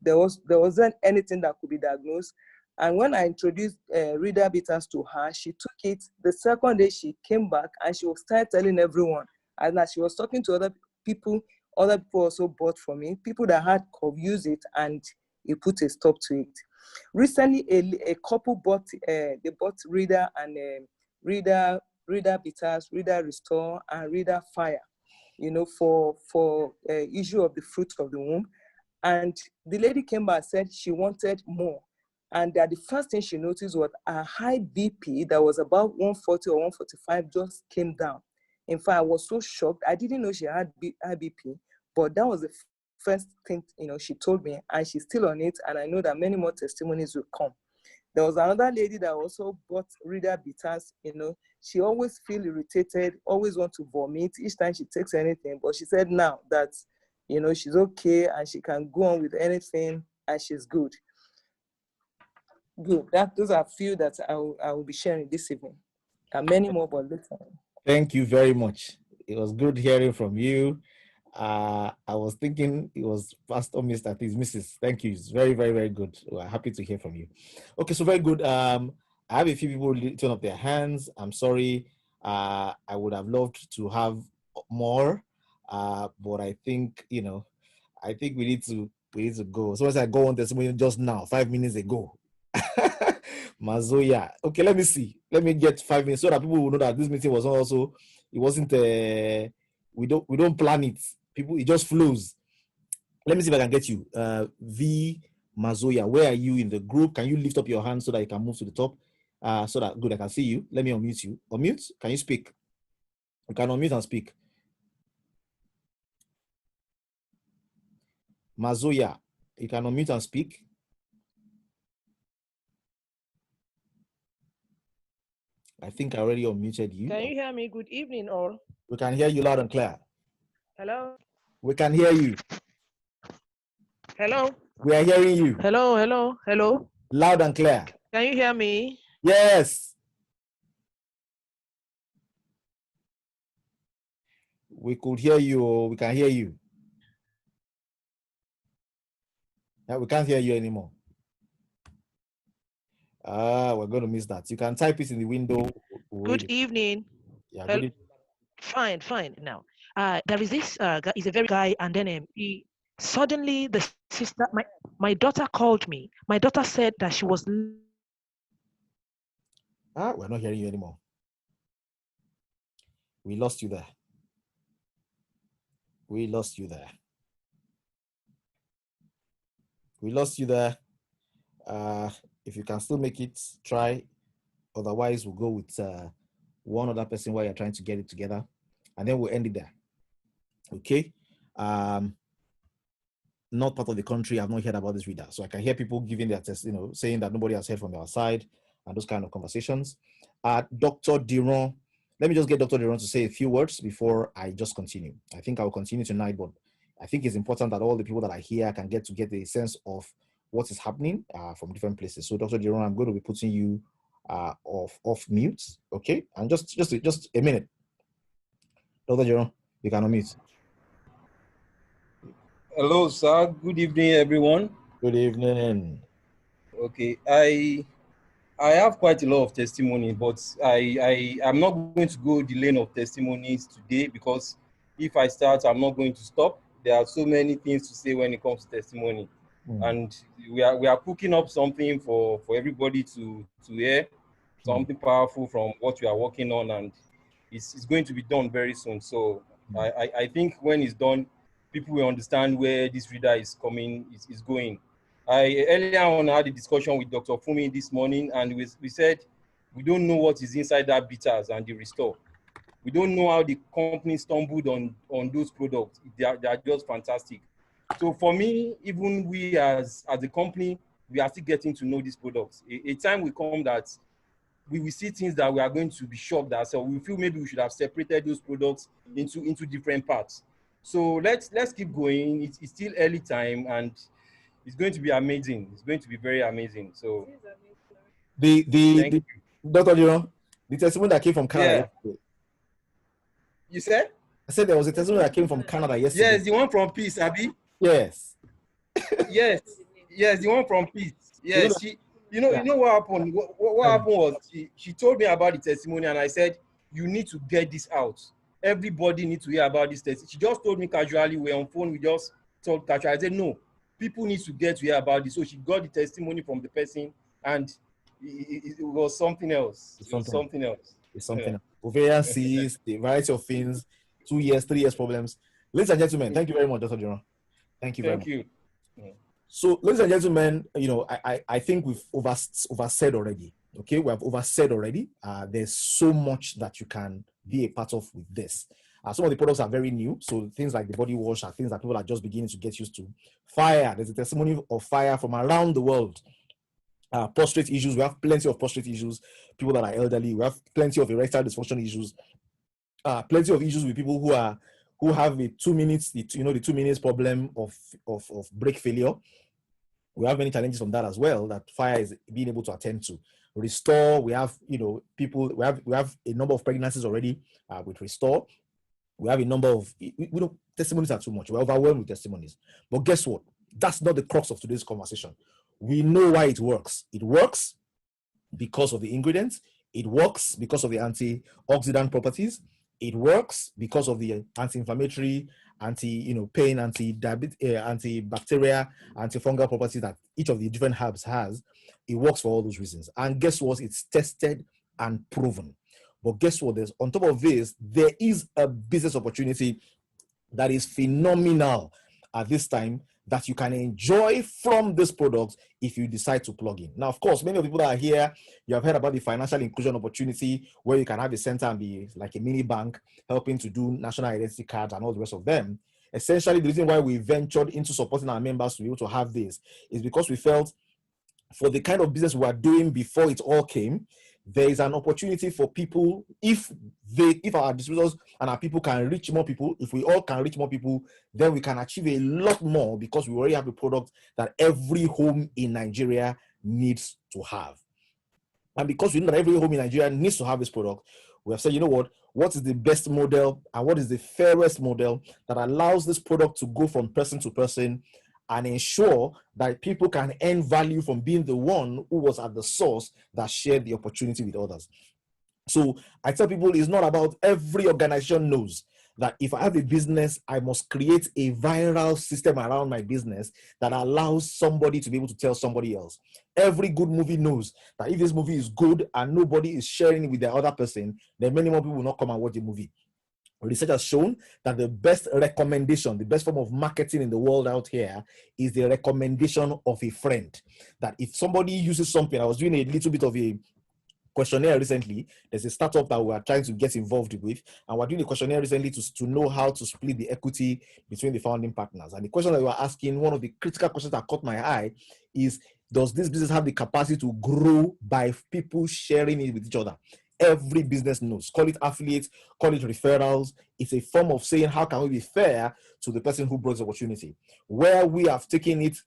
Speaker 6: there wasn't anything that could be diagnosed. And when I introduced Reader Bitters to her, she took it. The second day she came back and she started telling everyone, and as she was talking to other people also bought from me. People that had cough use it, and it put a stop to it. Recently, a couple bought Reader and Reader Bitters, Reader Restore, and Reader Fire, for issue of the fruit of the womb. And the lady came back and said she wanted more. And that the first thing she noticed was a high BP that was about 140 or 145 just came down. In fact, I was so shocked. I didn't know she had high BP, but that was the first thing, she told me, and she's still on it. And I know that many more testimonies will come. There was another lady that also bought Reader Bitters. She always feel irritated, always want to vomit each time she takes anything. But she said now that, she's okay and she can go on with anything and she's good. Good. Those are a few that I will be sharing this evening. And many more, but later.
Speaker 1: Thank you very much. It was good hearing from you. I was thinking it was Pastor Mr. Please, Mrs. Thank you. It's very, very, very good. We're happy to hear from you. Okay, so very good. I have a few people turn up their hands. I'm sorry. I would have loved to have more, but I think I think we need to go. So as I go on testimony just now, 5 minutes ago. Mazoya. Okay, let me see. Let me get 5 minutes so that people will know that this meeting was also. It wasn't. We don't plan it. People, it just flows. Let me see if I can get you. V Mazoya, where are you in the group? Can you lift up your hand so that you can move to the top? So that good, I can see you. Let me unmute you. Unmute. Can you speak? You can unmute and speak. Mazoya, you can unmute and speak. I think I already unmuted you.
Speaker 7: Can you hear me? Good evening, all.
Speaker 1: We can hear you loud and clear.
Speaker 7: Hello?
Speaker 1: We can hear you.
Speaker 7: Hello?
Speaker 1: We are hearing you.
Speaker 7: Hello, hello, hello.
Speaker 1: Loud and clear.
Speaker 7: Can you hear me?
Speaker 1: Yes. We could hear you, or we can hear you. Yeah, we can't hear you anymore. We're going to miss that. You can type it in the window.
Speaker 7: Good evening.
Speaker 1: Yeah, good evening.
Speaker 7: Fine now. There is this guy, he's a very guy, and then he Suddenly, the sister, my daughter called me. My daughter said that she was.
Speaker 1: We're not hearing you anymore. We lost you there. We lost you there. We lost you there. If you can still make it, try. Otherwise, we'll go with one other person while you're trying to get it together, and then we'll end it there. Okay. Not part of the country. I've not heard about this reader, so I can hear people giving their test, saying that nobody has heard from their side, and those kind of conversations. Dr. Diron, let me just get Dr. Diron to say a few words before I just continue. I think I will continue tonight, but I think it's important that all the people that are here can get a sense of what is happening from different places. So, Dr. Diron, I'm going to be putting you off mute, okay? And just a minute. Dr. Diron, you can unmute.
Speaker 8: Hello, sir. Good evening, everyone.
Speaker 1: Good evening.
Speaker 8: Okay, I have quite a lot of testimony, but I'm not going to go the lane of testimonies today, because if I start, I'm not going to stop. There are so many things to say when it comes to testimony, and we are cooking up something for everybody to hear, something powerful from what we are working on, and it's going to be done very soon. So I think when it's done, people will understand where this reader is coming, is going. I earlier on had a discussion with Dr. Fumi this morning, and we said we don't know what is inside that bitters and the restore. We don't know how the company stumbled on those products. They are just fantastic. So for me, even we as a company, we are still getting to know these products. A time will come that we will see things that we are going to be shocked at. So we feel maybe we should have separated those products into different parts. So let's keep going. It's still early time, and it's going to be amazing. It's going to be very amazing. So
Speaker 1: the Dr. Diron, the testimony that came from Canada yesterday.
Speaker 8: You said?
Speaker 1: I said there was a testimony that came from Canada yesterday.
Speaker 8: Yes, the one from Peace, Abby.
Speaker 1: Yes.
Speaker 8: yes, the one from Peace. Yes, you know what happened? What happened was she told me about the testimony, and I said, you need to get this out. Everybody needs to hear about this testimony. She just told me casually, we're on phone, we just talked casually. I said, no, people need to get to hear about this. So she got the testimony from the person, and it was something else. It's something else.
Speaker 1: Ovarian cysts, the variety of things, 2 years, 3 years problems. Ladies and gentlemen, thank you very much, Dr. Diron. Thank you very much.
Speaker 8: Thank you.
Speaker 1: So, ladies and gentlemen, I think we've oversaid already. Okay, we have oversaid already. There's so much that you can be a part of with this. Some of the products are very new, so things like the body wash are things that people are just beginning to get used to. Fire, there's a testimony of fire from around the world. Prostate issues, we have plenty of prostate issues. People that are elderly, we have plenty of erectile dysfunction issues. Plenty of issues with people who have a 2 minutes, the 2 minutes problem of brake failure. We have many challenges from that as well that fire is being able to attend to. Restore, we have people, we have a number of pregnancies already with Restore. We have a number of testimonies are too much. We're overwhelmed with testimonies. But guess what? That's not the crux of today's conversation. We know why it works. It works because of the ingredients. It works because of the antioxidant properties. It works because of the anti-inflammatory, pain, antibacterial, antifungal properties that each of the different herbs has. It works for all those reasons. And guess what? It's tested and proven. But guess what? On top of this, there is a business opportunity that is phenomenal at this time that you can enjoy from this product if you decide to plug in. Now, of course, many of the people that are here, you have heard about the financial inclusion opportunity where you can have a center and be like a mini bank helping to do national identity cards and all the rest of them. Essentially, the reason why we ventured into supporting our members to be able to have this is because we felt for the kind of business we were doing before it all came, there is an opportunity for people, if our distributors and our people can reach more people, if we all can reach more people, then we can achieve a lot more because we already have a product that every home in Nigeria needs to have. And because we know that every home in Nigeria needs to have this product, we have said, you know what is the best model and what is the fairest model that allows this product to go from person to person and ensure that people can earn value from being the one who was at the source that shared the opportunity with others. So I tell people it's not about every organization knows that if I have a business, I must create a viral system around my business that allows somebody to be able to tell somebody else. Every good movie knows that if this movie is good and nobody is sharing it with the other person, then many more people will not come and watch the movie. Research has shown that the best recommendation, the best form of marketing in the world out here is the recommendation of a friend. That if somebody uses something, I was doing a little bit of a questionnaire recently. There's a startup that we are trying to get involved with, and we're doing a questionnaire recently to know how to split the equity between the founding partners. And the question that we were asking, one of the critical questions that caught my eye is, does this business have the capacity to grow by people sharing it with each other? Every business knows, call it affiliates, call it referrals. It's a form of saying, how can we be fair to the person who brought the opportunity? Where we have taken it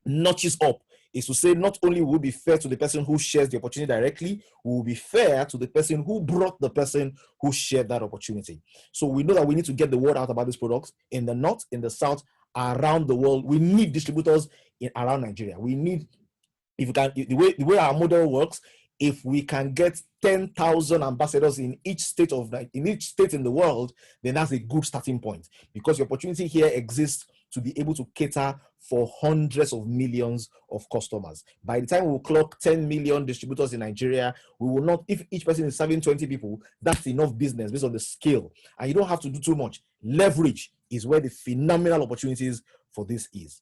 Speaker 1: notches up is to say, not only will we be fair to the person who shares the opportunity directly, we will be fair to the person who brought the person who shared that opportunity. So we know that we need to get the word out about these products in the north, in the south, around the world. We need distributors around Nigeria. We need, if you can, the way our model works, if we can get 10,000 ambassadors in each state in the world, then that's a good starting point, because the opportunity here exists to be able to cater for hundreds of millions of customers. By the time we will clock 10 million distributors in Nigeria, we will not, if each person is serving 20 people, that's enough business based on the scale. And you don't have to do too much. Leverage is where the phenomenal opportunities for this is.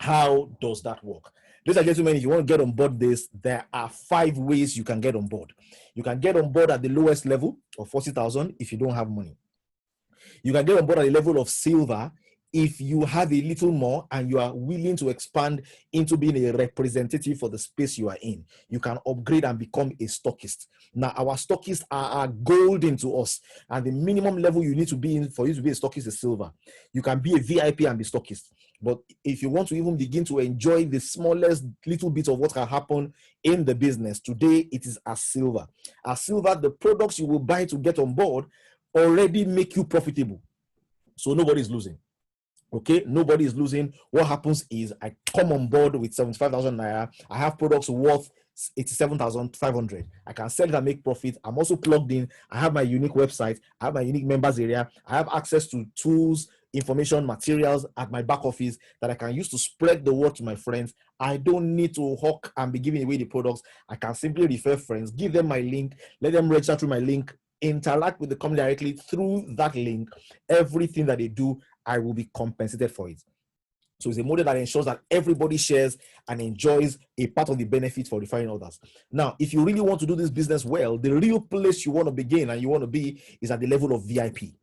Speaker 1: How does that work? Ladies and gentlemen, if you want to get on board this, there are 5 ways you can get on board. You can get on board at the lowest level of 40,000 if you don't have money. You can get on board at the level of silver if you have a little more and you are willing to expand into being a representative for the space you are in. You can upgrade and become a stockist. Now, our stockists are golden to us, and the minimum level you need to be in for you to be a stockist is silver. You can be a VIP and be stockist. But if you want to even begin to enjoy the smallest little bit of what can happen in the business, today it is as silver. As silver, the products you will buy to get on board already make you profitable. So nobody is losing. Okay, nobody is losing. What happens is I come on board with 75,000 naira. I have products worth 87,500. I can sell it and make profit. I'm also plugged in. I have my unique website. I have my unique members area. I have access to tools, information, materials at my back office that I can use to spread the word to my friends. I don't need to hawk and be giving away the products. I can simply refer friends, give them my link, let them register through my link, interact with the company directly through that link. Everything that they do, I will be compensated for it. So it's a model that ensures that everybody shares and enjoys a part of the benefit for referring others. Now, if you really want to do this business well, the real place you want to begin and you want to be is at the level of VIP.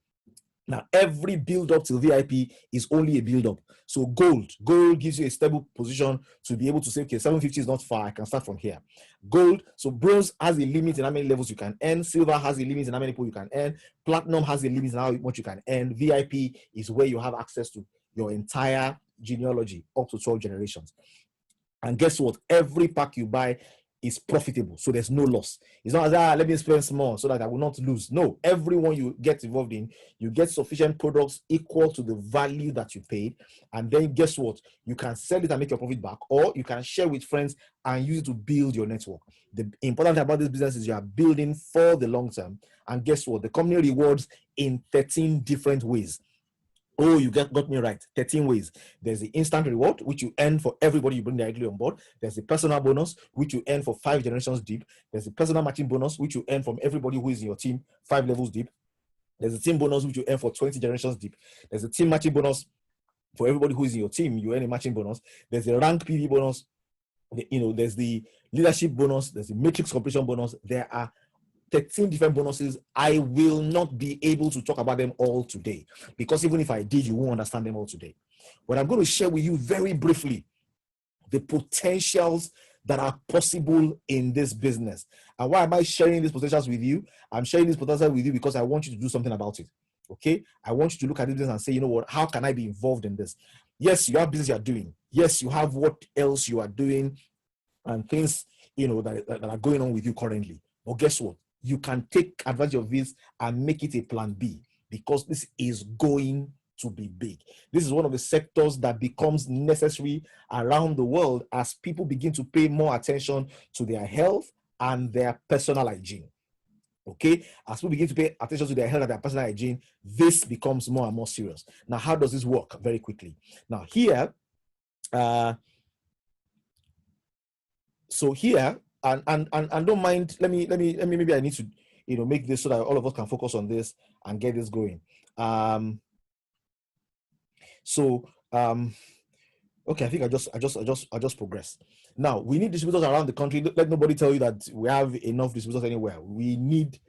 Speaker 1: Now, every build up to VIP is only a build up. So gold gives you a stable position to be able to say, okay, 750 is not far. I can start from here. Gold, so bronze has a limit in how many levels you can earn. Silver has a limit in how many people you can earn. Platinum has a limit in how much you can earn. VIP is where you have access to your entire genealogy up to 12 generations. And guess what? Every pack you buy is profitable, so there's no loss. It's not as let me spend small so that I will not lose. No, everyone you get involved in, you get sufficient products equal to the value that you paid, and then guess what? You can sell it and make your profit back, or you can share with friends and use it to build your network. The important thing about this business is you are building for the long term, and guess what? The company rewards in 13 different ways. Oh, you got me right. 13 ways. There's the instant reward, which you earn for everybody you bring directly on board. There's the personal bonus, which you earn for 5 generations deep. There's the personal matching bonus, which you earn from everybody who is in your team 5 levels deep. There's the team bonus, which you earn for 20 generations deep. There's the team matching bonus for everybody who is in your team. You earn a matching bonus. There's the rank PV bonus. There's the leadership bonus. There's the matrix completion bonus. There are 13 different bonuses. I will not be able to talk about them all today, because even if I did, you won't understand them all today. But I'm going to share with you very briefly the potentials that are possible in this business. And why am I sharing these potentials with you? I'm sharing these potentials with you because I want you to do something about it. Okay? I want you to look at this and say, you know what, how can I be involved in this? Yes, you have business you're doing. Yes, you have what else you are doing and things, that are going on with you currently. But guess what? You can take advantage of this and make it a plan B, because this is going to be big. This is one of the sectors that becomes necessary around the world as people begin to pay more attention to their health and their personal hygiene. Okay, as people begin to pay attention to their health and their personal hygiene, this becomes more and more serious. Now, how does this work? Very quickly. Now, here, so here, and don't mind. Let me. Maybe I need to, make this so that all of us can focus on this and get this going. Okay, I think I just progress. Now, we need distributors around the country. Let nobody tell you that we have enough distributors anywhere. We need,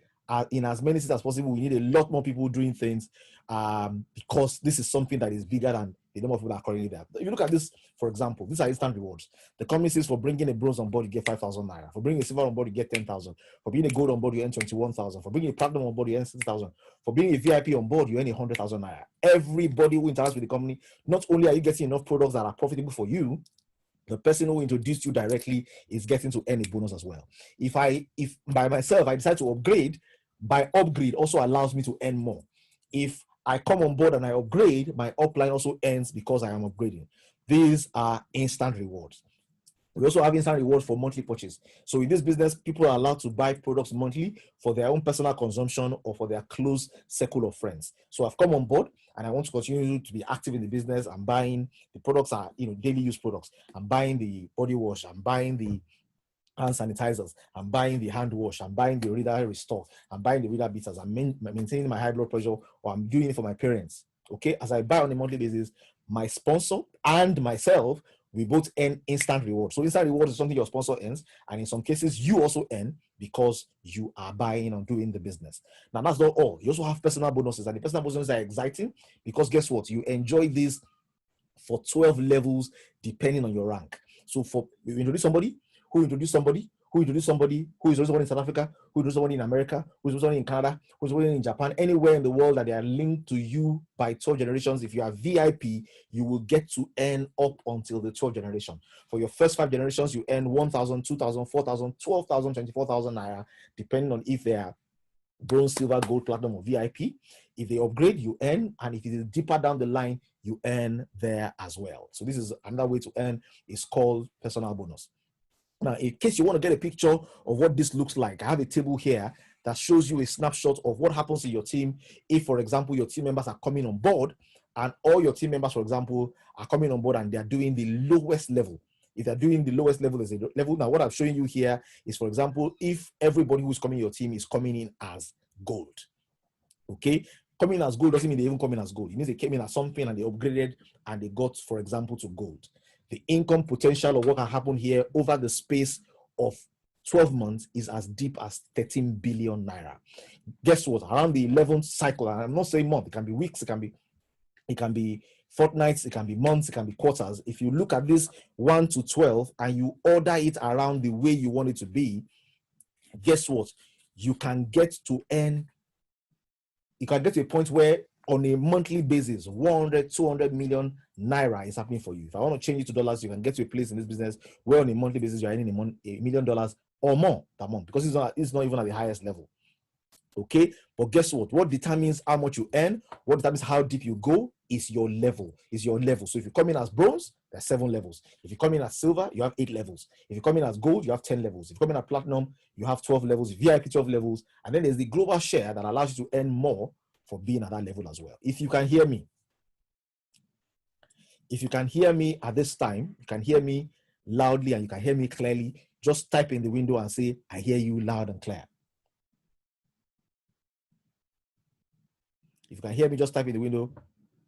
Speaker 1: in as many cities as possible, we need a lot more people doing things, because this is something that is bigger than the number of people that are currently there. If you look at this, for example, these are instant rewards. The company says for bringing a bronze on board, you get 5,000 naira. For bringing a silver on board, you get 10,000. For being a gold on board, you earn 21,000. For bringing a platinum on board, you earn 6,000. For being a VIP on board, you earn 100,000 naira. Everybody who interacts with the company, not only are you getting enough products that are profitable for you, the person who introduced you directly is getting to earn a bonus as well. If by myself I decide to upgrade, by upgrade also allows me to earn more. If I come on board and I upgrade, my upline also earns because I am upgrading. These are instant rewards. We also have instant rewards for monthly purchase. So in this business, people are allowed to buy products monthly for their own personal consumption or for their close circle of friends. So I've come on board and I want to continue to be active in the business. I'm buying the products are, daily use products. I'm buying the body wash. I'm buying the hand sanitizers. I'm buying the hand wash. I'm buying the reader restore. I'm buying the reader beaters. I'm maintaining my high blood pressure, or I'm doing it for my parents. Okay, as I buy on a monthly basis, my sponsor and myself, we both earn instant reward. So instant reward is something your sponsor earns, and in some cases you also earn because you are buying and doing the business. Now that's not all. You also have personal bonuses, and the personal bonuses are exciting because guess what? You enjoy these for 12 levels depending on your rank. So you introduce somebody, who introduced somebody, who introduced somebody, who introduced somebody in South Africa, who introduced somebody in America, who introduced somebody in Canada, who introduced somebody in Japan, anywhere in the world that they are linked to you by 12 generations. If you are VIP, you will get to earn up until the 12th generation. For your first 5 generations, you earn 1,000, 2,000, 4,000, 12,000, 24,000 naira, depending on if they are bronze, silver, gold, platinum, or VIP. If they upgrade, you earn, and if it is deeper down the line, you earn there as well. So this is another way to earn. It's called personal bonus. Now, in case you want to get a picture of what this looks like, I have a table here that shows you a snapshot of what happens in your team if, for example, your team members are coming on board and all your team members, for example, are coming on board and they are doing the lowest level. If they're doing the lowest level, there's a level. Now, what I'm showing you here is, for example, if everybody who's coming in your team is coming in as gold. Okay? Coming as gold doesn't mean they even come in as gold. It means they came in as something and they upgraded and they got, for example, to gold. The income potential of what can happen here over the space of 12 months is as deep as 13 billion naira. Guess what? Around the 11th cycle, and I'm not saying month, it can be weeks, it can be fortnights, it can be months, it can be quarters. If you look at this 1 to 12 and you order it around the way you want it to be, guess what? You can get to a point where on a monthly basis, 100, 200 million naira is happening for you. If I want to change it to dollars, you can get to a place in this business where on a monthly basis, you're earning $1 million or more per month, because it's not even at the highest level. Okay, but guess what? What determines how much you earn, what determines how deep you go is your level. So if you come in as bronze, there's 7 levels. If you come in as silver, you have 8 levels. If you come in as gold, you have 10 levels. If you come in as platinum, you have 12 levels, VIP 12 levels, and then there's the global share that allows you to earn more for being at that level as well. If you can hear me at this time, you can hear me loudly and you can hear me clearly, just type in the window and say, I hear you loud and clear. If you can hear me, just type in the window,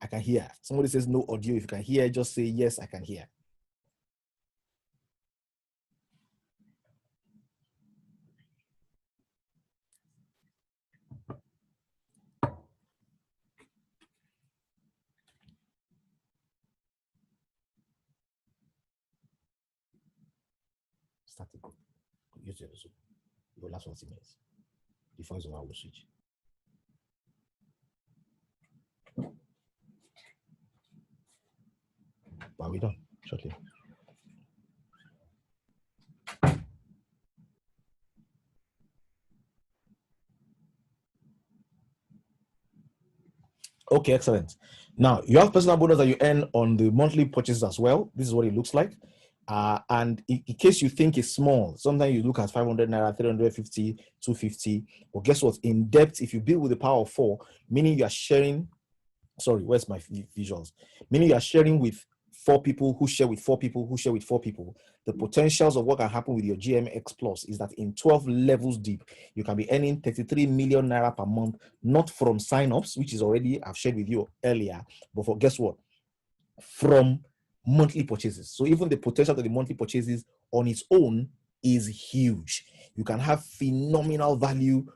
Speaker 1: I can hear. Somebody says no audio. If you can hear, just say, yes, I can hear. Start it. Use your last 40 minutes. Before it's over, I will switch. But we're done shortly. Okay, excellent. Now, you have personal bonus that you earn on the monthly purchases as well. This is what it looks like. And in case you think it's small, sometimes you look at 500 naira, 350, 250. But guess what? In depth, if you build with the power of 4, meaning you are sharing, sorry, where's my visuals? Meaning you are sharing with 4 people who share with 4 people who share with 4 people. The potentials of what can happen with your GMX Plus is that in 12 levels deep, you can be earning 33 million naira per month, not from sign-ups, which is already, I've shared with you earlier, but for guess what? From monthly purchases. So even the potential of the monthly purchases on its own is huge. You can have phenomenal value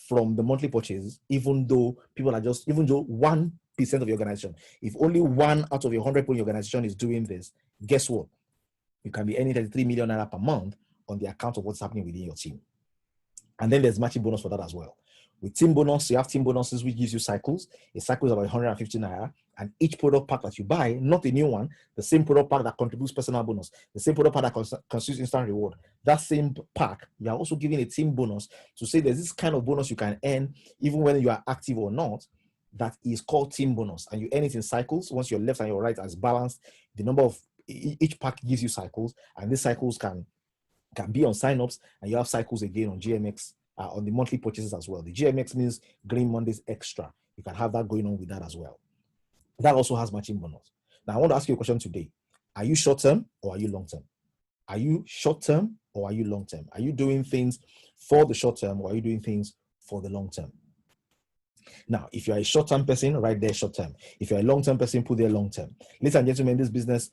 Speaker 1: from the monthly purchases, even though 1% of your organization, if only 1 out of your 100 people in your organization is doing this, guess what? You can be earning 33 million naira per month on the account of what's happening within your team. And then there's matching bonus for that as well. With team bonus, you have team bonuses, which gives you cycles. A cycle is about 150 naira. And each product pack that you buy, not a new one, the same product pack that contributes personal bonus, the same product pack that constitutes instant reward, that same pack, you are also giving a team bonus to say there's this kind of bonus you can earn even when you are active or not, that is called team bonus. And you earn it in cycles. Once your left and your right is balanced, the number of each pack gives you cycles, and these cycles can be on signups, and you have cycles again on GMX on the monthly purchases as well. The GMX means Green Mondays Extra. You can have that going on with that as well. That also has matching bonus. Now, I want to ask you a question today. Are you short-term or are you long-term? Are you short-term or are you long-term? Are you doing things for the short-term or are you doing things for the long-term? Now, if you're a short-term person, write there short-term. If you're a long-term person, put there long-term. Ladies and gentlemen, this business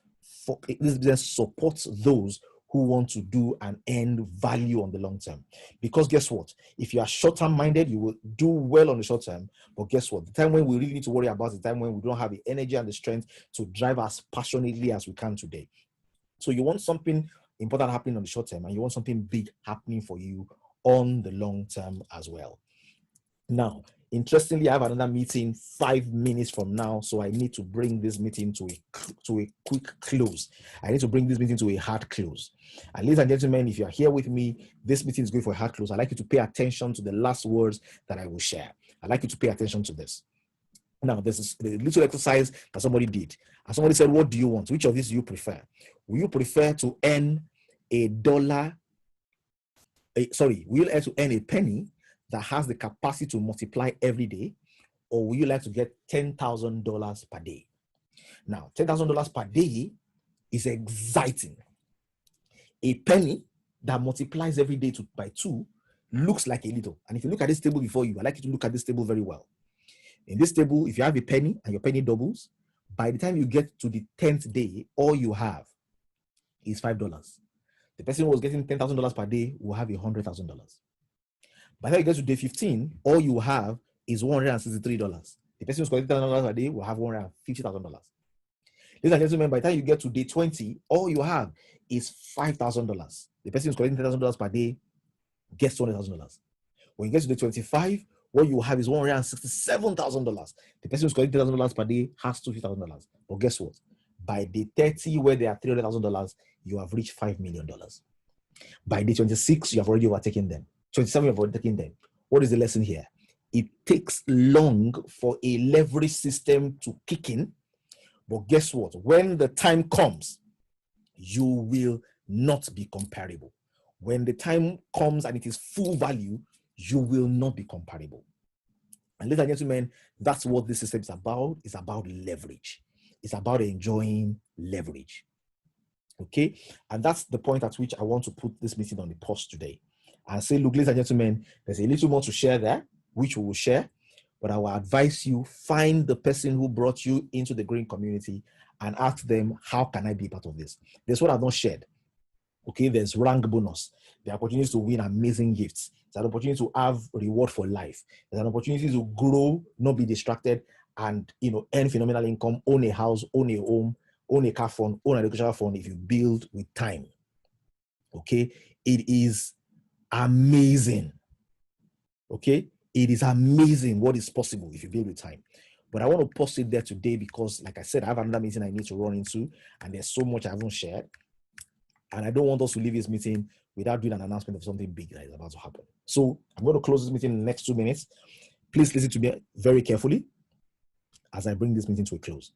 Speaker 1: supports those who want to do and earn value on the long term. Because guess what? If you are short-term minded, you will do well on the short term. But guess what? The time when we really need to worry about is the time when we don't have the energy and the strength to drive as passionately as we can today. So you want something important happening on the short term, and you want something big happening for you on the long term as well. Now, interestingly, I have another meeting 5 minutes from now, so I need to bring this meeting to a quick close. I need to bring this meeting to a hard close. And ladies and gentlemen, if you are here with me, this meeting is going for a hard close. I'd like you to pay attention to the last words that I will share. I'd like you to pay attention to this. Now, this a little exercise that somebody did. And somebody said, what do you want? Which of these do you prefer? Will you prefer to earn will you like to earn a penny that has the capacity to multiply every day, or would you like to get $10,000 per day? Now, $10,000 per day is exciting. A penny that multiplies every day by 2 looks like a little. And if you look at this table before you, I'd like you to look at this table very well. In this table, if you have a penny and your penny doubles, by the time you get to the 10th day, all you have is $5. The person who was getting $10,000 per day will have $100,000. By the time you get to day 15, all you have is $163. The person who's collecting $10,000 a day will have $150,000. Ladies and gentlemen, by the time you get to day 20, all you have is $5,000. The person who's collecting $10,000 per day gets $200,000. When you get to day 25, what you have is $167,000. The person who's collecting $10,000 per day has $250,000. But guess what? By day 30, where they are $300,000, you have reached $5 million. By day 26, you have already overtaken them. 27, you have already taken them. What is the lesson here? It takes long for a leverage system to kick in. But guess what? When the time comes, you will not be comparable. When the time comes and it is full value, you will not be comparable. And ladies and gentlemen, that's what this system is about. It's about leverage. It's about enjoying leverage. Okay? And that's the point at which I want to put this meeting on the pause today. And say, look, ladies and gentlemen, there's a little more to share there, which we will share. But I will advise you, find the person who brought you into the green community and ask them, how can I be part of this? There's what I've not shared. Okay, there's rank bonus. There are opportunities to win amazing gifts. There's an opportunity to have reward for life. There's an opportunity to grow, not be distracted, and earn phenomenal income, own a house, own a home, own a car fund, own an educational fund if you build with time. Okay, it is amazing. Okay, it is amazing what is possible if you build with time. But I want to pause it there today because, like I said, I have another meeting I need to run into, and there's so much I haven't shared. And I don't want us to leave this meeting without doing an announcement of something big that is about to happen. So I'm going to close this meeting in the next 2 minutes. Please listen to me very carefully as I bring this meeting to a close.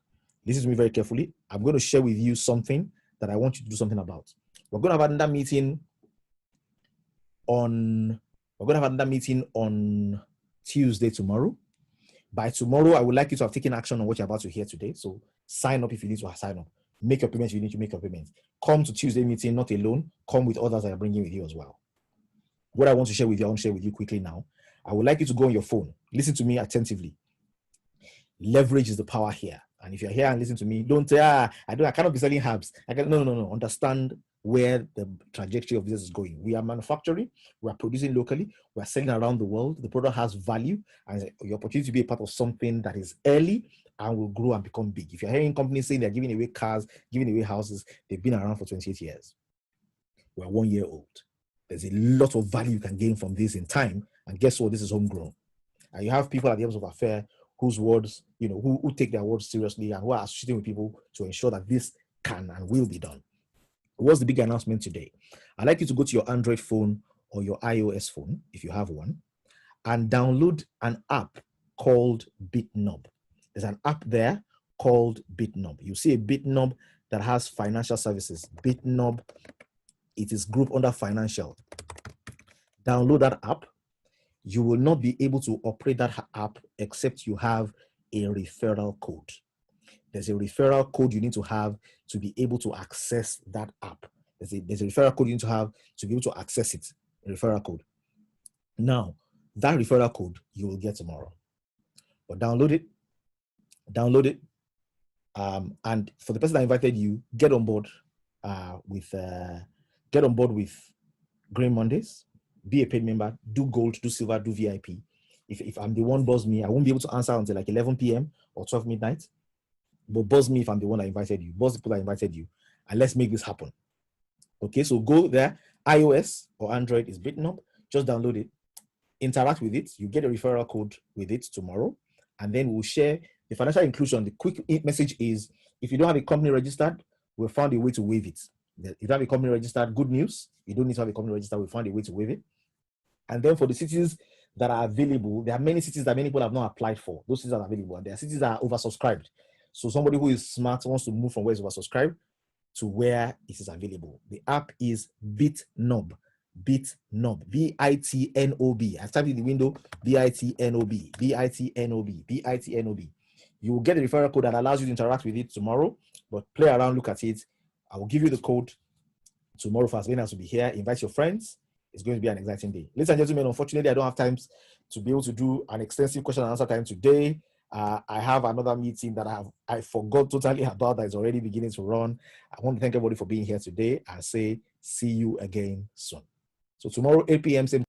Speaker 1: Listen to me very carefully. I'm going to share with you something that I want you to do something about. We're going to have another meeting on Tuesday tomorrow. By tomorrow, I would like you to have taken action on what you're about to hear today. So sign up if you need to sign up. Make your payments if you need to make your payments. Come to Tuesday meeting, not alone. Come with others that are bringing with you as well. What I want to share with you, I want to share with you quickly now. I would like you to go on your phone. Listen to me attentively. Leverage is the power here. And if you're here and listen to me, don't say, I cannot be selling herbs. No. Understand where the trajectory of this is going. We are manufacturing, we are producing locally, we are selling around the world. The product has value and your opportunity to be a part of something that is early and will grow and become big. If you're hearing companies saying they're giving away cars, giving away houses, they've been around for 28 years. We're 1 year old. There's a lot of value you can gain from this in time. And guess what? This is homegrown. And you have people at the end of affair whose words, who take their words seriously and who are associating with people to ensure that this can and will be done. What's the big announcement today? I'd like you to go to your Android phone or your iOS phone, if you have one, and download an app called BitNob. There's an app there called BitNob. You see a BitNob that has financial services. BitNob, it is grouped under financial. Download that app. You will not be able to operate that app except you have a referral code. There's a referral code you need to have to be able to access that app. There's a referral code you need to have to be able to access it, a referral code. Now, that referral code you will get tomorrow. But download it. And for the person that invited you, get on board with Green Mondays. Be a paid member, do gold, do silver, do VIP. If I'm the one buzz me, I won't be able to answer until like 11 p.m. or 12 midnight. But buzz me if I'm the one that invited you. Buzz the people that invited you. And let's make this happen. Okay, so go there. iOS or Android is BitNob. Just download it. Interact with it. You get a referral code with it tomorrow. And then we'll share the financial inclusion. The quick message is, if you don't have a company registered, we've found a way to waive it. If you have a company registered, good news. You don't need to have a company registered. We found a way to waive it. And then for the cities that are available, there are many cities that many people have not applied for. Those cities are available. And there are cities that are oversubscribed. So somebody who is smart wants to move from where it's oversubscribed to where it is available. The app is BitNob. BitNob. BITNOB. I've typed in the window BITNOB. BITNOB. BITNOB. You will get a referral code that allows you to interact with it tomorrow. But play around, look at it. I will give you the code tomorrow for as many as will be here. Invite your friends. It's going to be an exciting day. Ladies and gentlemen, unfortunately, I don't have time to be able to do an extensive question and answer time today. I have another meeting that I forgot totally about that is already beginning to run. I want to thank everybody for being here today and say see you again soon. So tomorrow, 8 p.m. same